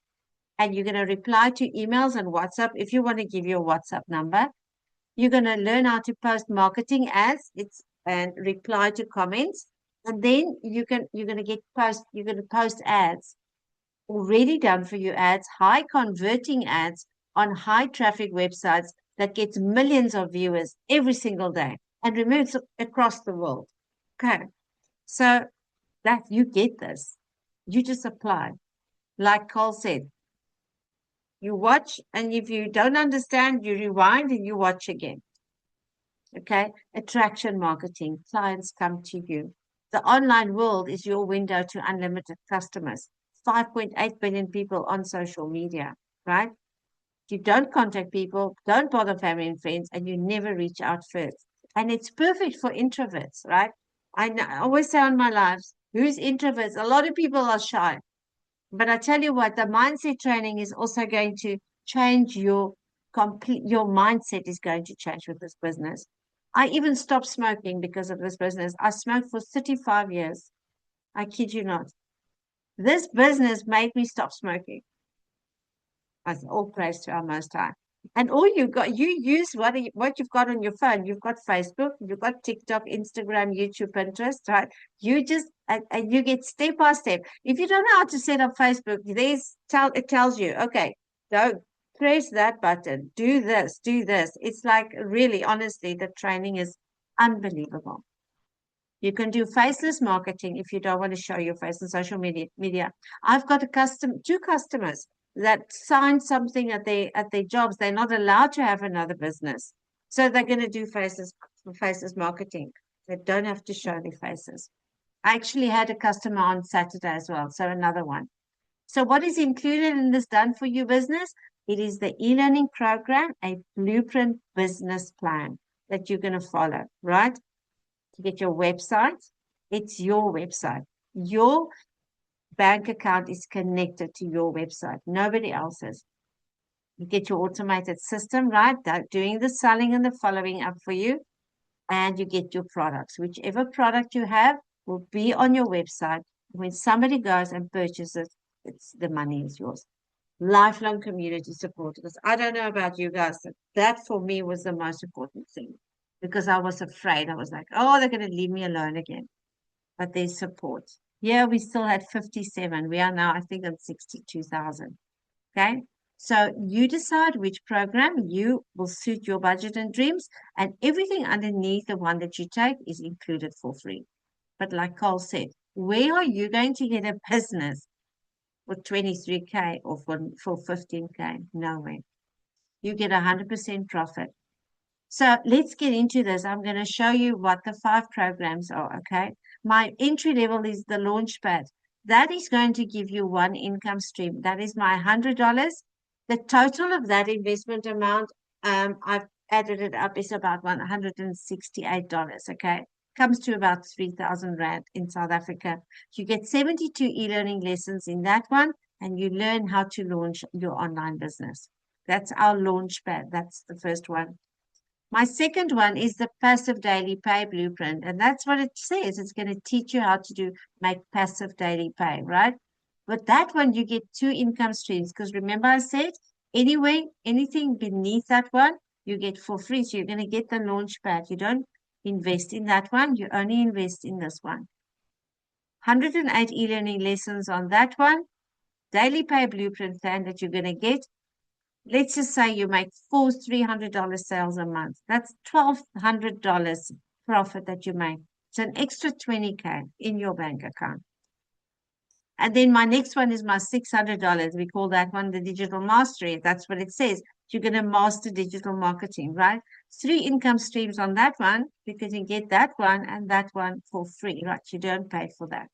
And you're going to reply to emails and WhatsApp. If you want to give your WhatsApp number, you're going to learn how to post marketing ads and reply to comments. And then you're going to post ads, already done for you ads, high converting ads on high traffic websites that gets millions of viewers every single day. And remember, it's across the world. Okay. So that you get this. You just apply. Like Cole said, you watch, and if you don't understand, you rewind and you watch again. Okay. Attraction marketing. Clients come to you. The online world is your window to unlimited customers. 5.8 billion people on social media, right? You don't contact people, don't bother family and friends, and you never reach out first. And it's perfect for introverts, right? I always say on my lives, who's introverts? A lot of people are shy. But I tell you what, the mindset training is also going to change your mindset is going to change with this business. I even stopped smoking because of this business. I smoked for 35 years. I kid you not. This business made me stop smoking. All praise to our Most High. And all you got, you use what you've got on your phone. You've got Facebook, you've got TikTok, Instagram, YouTube, Pinterest, right? You just and you get step by step. If you don't know how to set up Facebook, it tells you, okay, go press that button, do this, do this. It's like really, honestly, the training is unbelievable. You can do faceless marketing if you don't want to show your face on social media. I've got two customers that signed something at their jobs. They're not allowed to have another business. So they're going to do faceless marketing. They don't have to show their faces. I actually had a customer on Saturday as well. So another one. So what is included in this done for you business? It is the e-learning program, a blueprint business plan that you're going to follow, right? To get your website, it's your website. Your bank account is connected to your website, nobody else's. You get your automated system, right? Doing the selling and the following up for you, and you get your products. Whichever product you have will be on your website. When somebody goes and purchases, the money is yours. Lifelong community support. Because I don't know about you guys, that for me was the most important thing because I was afraid. I was like, oh, they're going to leave me alone again. But there's support. Yeah, we still had 57. We are now, I think, at 62,000. Okay. So you decide which program you will suit your budget and dreams, and everything underneath the one that you take is included for free. But like Carl said, where are you going to get a business with 23K or for 15K? Nowhere. You get 100% profit. So let's get into this. I'm going to show you what the 5 programs are, okay? My entry level is the Launchpad. That is going to give you one income stream. That is my $100. The total of that investment amount, I've added it up, is about $168, okay? Comes to about 3,000 Rand in South Africa. You get 72 e-learning lessons in that one, and you learn how to launch your online business. That's our Launchpad. That's the first one. My second one is the passive daily pay blueprint. And that's what it says. It's going to teach you how to make passive daily pay, right? But that one, you get 2 income streams. Because remember I said, anyway, anything beneath that one, you get for free. So you're going to get the launch pad. You don't invest in that one. You only invest in this one. 108 e-learning lessons on that one. Daily pay blueprint plan that you're going to get. Let's just say you make 4 $300 sales a month. That's $1,200 profit that you make. It's an extra 20K in your bank account. And then my next one is my $600. We call that one the digital mastery. That's what it says. You're going to master digital marketing, right? 3 income streams on that one because you get that one and that one for free, right? You don't pay for that.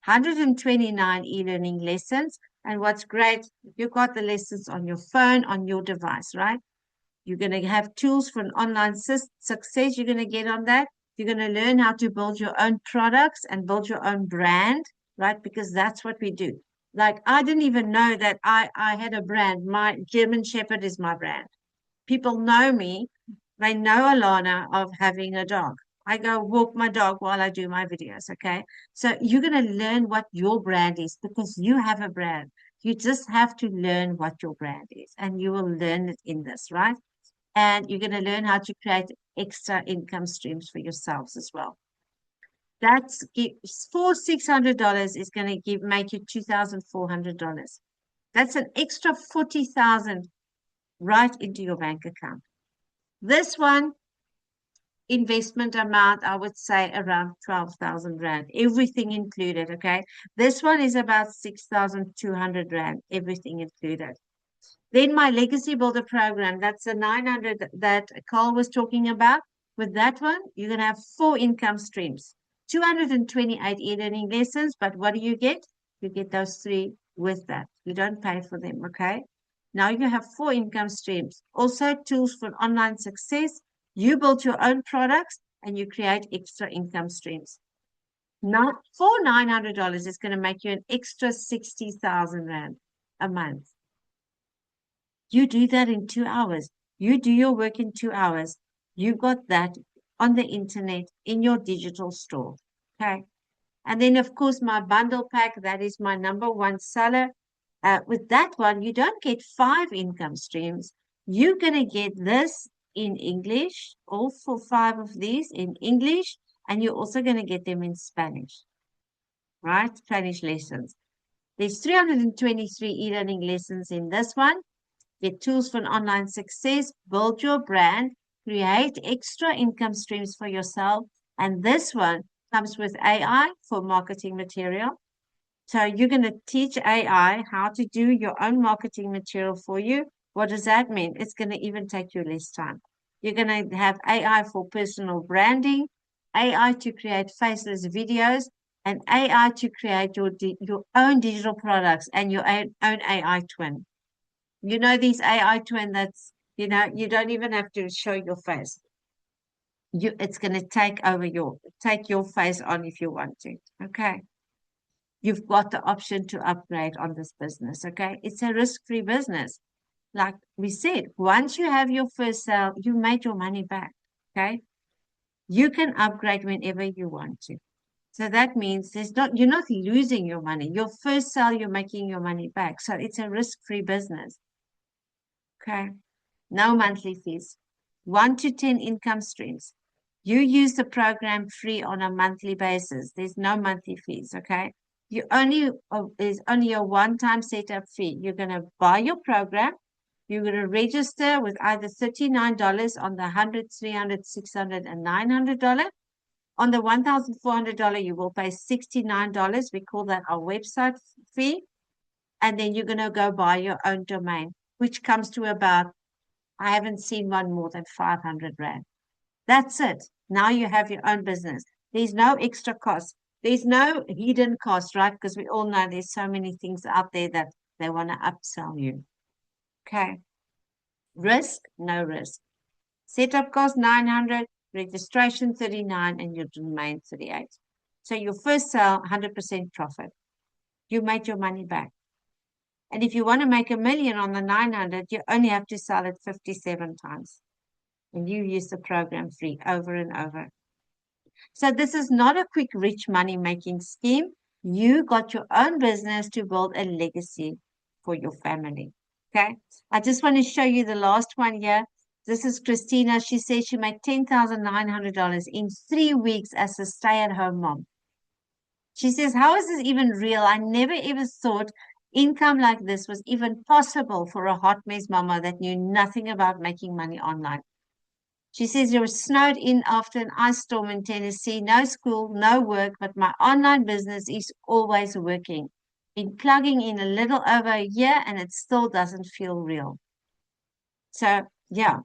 129 e-learning lessons. And what's great, you've got the lessons on your phone, on your device, right? You're going to have tools for an online success. You're going to get on that. You're going to learn how to build your own products and build your own brand, right? Because that's what we do. Like, I didn't even know that I had a brand. My German Shepherd is my brand. People know me. They know Alana of having a dog. I go walk my dog while I do my videos. Okay. So you're going to learn what your brand is because you have a brand. You just have to learn what your brand is and you will learn it in this, right? And you're going to learn how to create extra income streams for yourselves as well. That's for $600 is going to make you $2,400. That's an extra 40,000 right into your bank account. This one, investment amount, I would say around 12,000 Rand, everything included, okay? This one is about 6,200 Rand, everything included. Then my Legacy Builder program, that's the 900 that Carl was talking about. With that one, you're going to have 4 income streams, 228 e-learning lessons, but what do you get? You get those 3 with that. You don't pay for them, okay? Now you have 4 income streams. Also tools for online success. You build your own products and you create extra income streams. Now, for $900, it's going to make you an extra 60,000 Rand a month. You do that in 2 hours. You do your work in 2 hours. You got that on the internet in your digital store. Okay. And then, of course, my bundle pack, that is my number one seller. With that one, you don't get 5 income streams. You're going to get this in English, all for 5 of these in English, and you're also going to get them in Spanish, right? Spanish lessons. There's 323 e-learning lessons in this one. Get tools for an online success, build your brand, create extra income streams for yourself. And this one comes with AI for marketing material. So you're going to teach AI how to do your own marketing material for you. What does that mean? It's going to even take you less time. You're going to have AI for personal branding, AI to create faceless videos, and AI to create your own digital products and your own AI twin. You know, these AI twin that's, you don't even have to show your face. It's going to take your face on if you want to. Okay. You've got the option to upgrade on this business. Okay. It's a risk-free business. Like we said, once you have your first sale, you made your money back. Okay. You can upgrade whenever you want to. So that means you're not losing your money. Your first sale, you're making your money back. So it's a risk-free business. Okay. No monthly fees. 1 to 10 income streams. You use the program free on a monthly basis. There's no monthly fees, okay? There's only a one-time setup fee. You're going to buy your program. You're going to register with either $39 on the $100, $300, $600, and $900. On the $1,400, you will pay $69. We call that our website fee. And then you're going to go buy your own domain, which comes to about, I haven't seen one more than 500 Rand. That's it. Now you have your own business. There's no extra cost. There's no hidden cost, right? Because we all know there's so many things out there that they want to upsell you. Okay. Risk, no risk. Setup cost 900, registration 39, and your domain 38. So your first sale, 100% profit. You made your money back. And if you want to make $1 million on the 900, you only have to sell it 57 times. And you use the program free over and over. So this is not a quick rich money making scheme. You got your own business to build a legacy for your family. Okay. I just want to show you the last one here. This is Christina. She says she made $10,900 in 3 weeks as a stay-at-home mom. She says, how is this even real? I never ever thought income like this was even possible for a hot mess mama that knew nothing about making money online. She says, you were snowed in after an ice storm in Tennessee, no school, no work, but my online business is always working. Been plugging in a little over a year and it still doesn't feel real. So, yeah.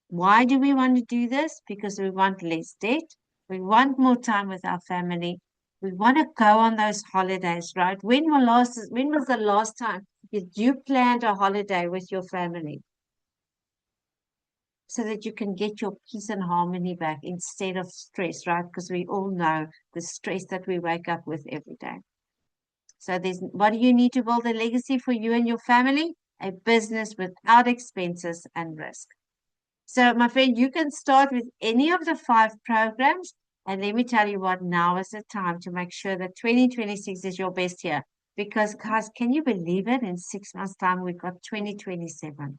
Why do we want to do this? Because we want less debt. We want more time with our family. We want to go on those holidays, right? When was the last time you planned a holiday with your family? So that you can get your peace and harmony back instead of stress, right? Because we all know the stress that we wake up with every day. So what do you need to build a legacy for you and your family? A business without expenses and risk. So my friend, you can start with any of the 5 programs. And let me tell you what, now is the time to make sure that 2026 is your best year. Because guys, can you believe it? In 6 months' time, we've got 2027,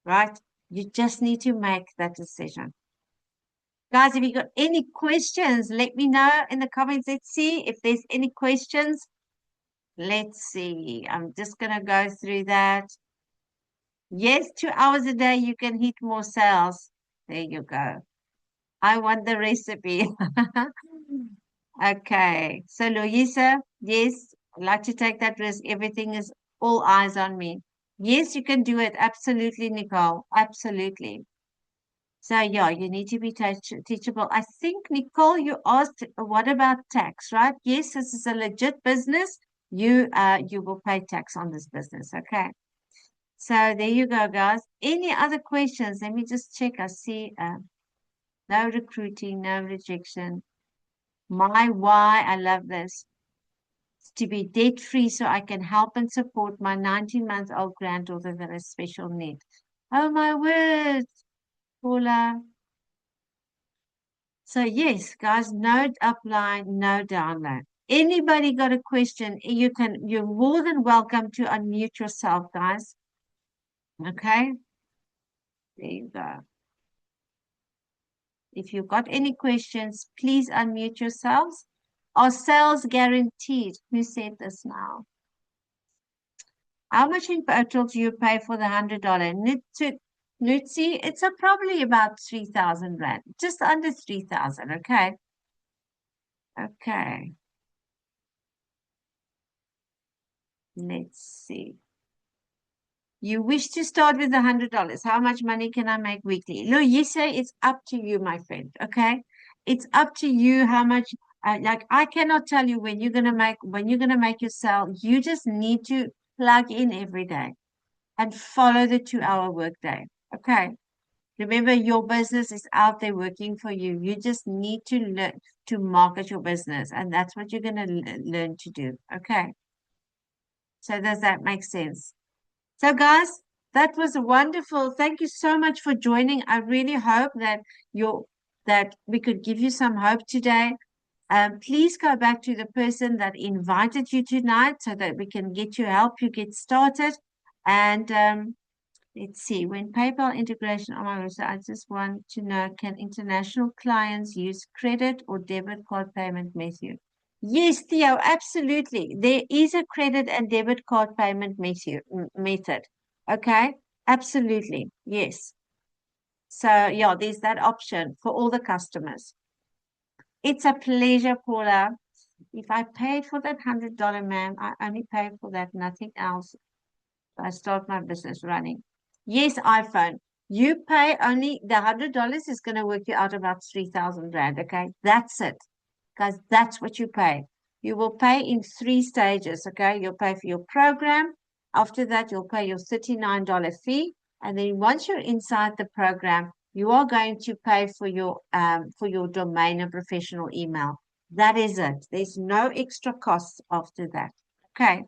right? You just need to make that decision. Guys, if you got any questions, let me know in the comments. Let's see if there's any questions. Let's see. I'm just going to go through that. Yes, 2 hours a day, you can hit more sales. There you go. I want the recipe. Okay. So, Louisa, yes, I'd like to take that risk. Everything is all eyes on me. Yes, you can do it. Absolutely, Nicole. Absolutely. So yeah, you need to be teachable. I think, Nicole, you asked, what about tax, right? Yes, this is a legit business. You will pay tax on this business, okay? So there you go, guys. Any other questions? Let me just check. I see no recruiting, no rejection. My why, I love this. To be debt free so I can help and support my 19-month-old granddaughter that has special needs. Oh my word, Paula. So yes, guys, no upline, no download. Anybody got a question? You're more than welcome to unmute yourself, guys. Okay, there you go. If you've got any questions, please unmute yourselves. Are sales guaranteed? Who said this now? How much in total do you pay for the $100? Nutsi, it's probably about 3,000 Rand, just under 3,000. Okay. Okay. Let's see. You wish to start with $100. How much money can I make weekly? No, you say it's up to you, my friend. Okay. It's up to you how much, like I cannot tell you when you're gonna make your sale. You just need to plug in every day and follow the 2-hour workday. Okay. Remember, your business is out there working for you. You just need to learn to market your business, and that's what you're going to learn to do. Okay. So does that make sense? So, guys, that was wonderful. Thank you so much for joining. I really hope that that we could give you some hope today. Please go back to the person that invited you tonight so that we can help you get started. And let's see, when PayPal integration on my website, I just want to know, can international clients use credit or debit card payment method? Yes, Theo, absolutely. There is a credit and debit card payment method. Okay, absolutely. Yes. So, yeah, there's that option for all the customers. It's a pleasure, Paula. If I paid for that $100, ma'am, I only paid for that, nothing else. I start my business running. Yes, iPhone. You pay only the $100 is going to work you out about 3,000 Rand. Okay, that's it, guys. That's what you pay. You will pay in 3 stages. Okay, you'll pay for your program. After that, you'll pay your $39 fee, and then once you're inside the program, you are going to pay for your domain and professional email. That is it. There's no extra costs after that. Okay.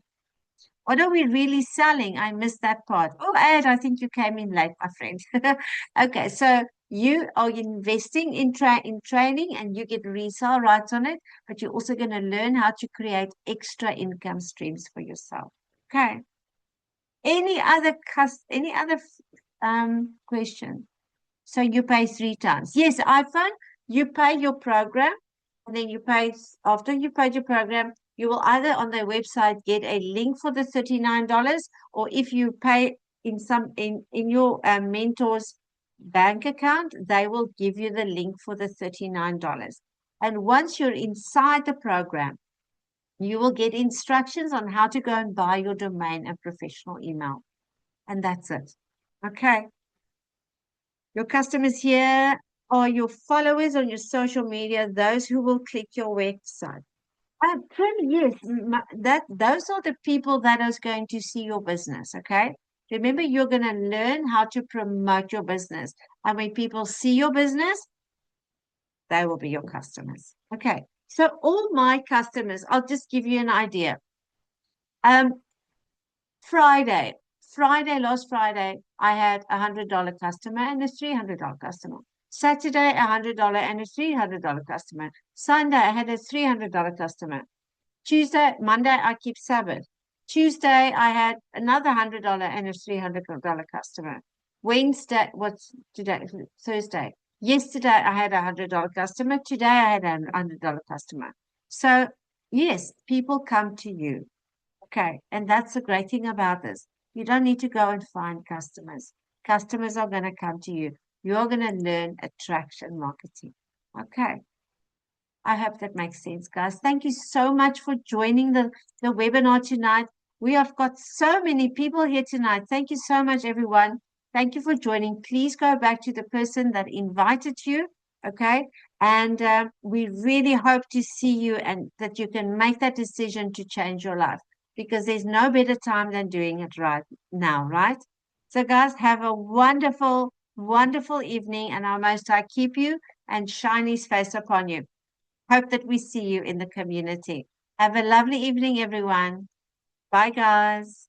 What are we really selling? I missed that part. Oh, Ed, I think you came in late, my friend. Okay, so you are investing in training and you get resale rights on it, but you're also going to learn how to create extra income streams for yourself. Okay. Any other question? So you pay 3 times. Yes, iPhone, you pay your program, and then after you paid your program, you will either on their website get a link for the $39, or if you pay in your mentor's bank account, they will give you the link for the $39. And once you're inside the program, you will get instructions on how to go and buy your domain and professional email. And that's it. Okay. Your customers here are your followers on your social media, those who will click your website. Yes, those are the people that is going to see your business. Okay. Remember, you're going to learn how to promote your business. And when people see your business, they will be your customers. Okay. So all my customers, I'll just give you an idea. Friday, last Friday, I had $100 customer and a $300 customer. Saturday, $100 and a $300 customer. Sunday, I had a $300 customer. Monday, I keep Sabbath. Tuesday, I had another $100 and a $300 customer. Wednesday, what's today? Thursday. Yesterday, I had a $100 customer. Today, I had a $100 customer. So, yes, people come to you. Okay, and that's the great thing about this. You don't need to go and find customers. Customers are going to come to you. You're going to learn attraction marketing. Okay. I hope that makes sense, guys. Thank you so much for joining the webinar tonight. We have got so many people here tonight. Thank you so much, everyone. Thank you for joining. Please go back to the person that invited you, okay? And we really hope to see you and that you can make that decision to change your life, because there's no better time than doing it right now, right? So, guys, have a wonderful, wonderful evening, and our Most High keep you and shine His face upon you. Hope that we see you in the community. Have a lovely evening, everyone. Bye, guys.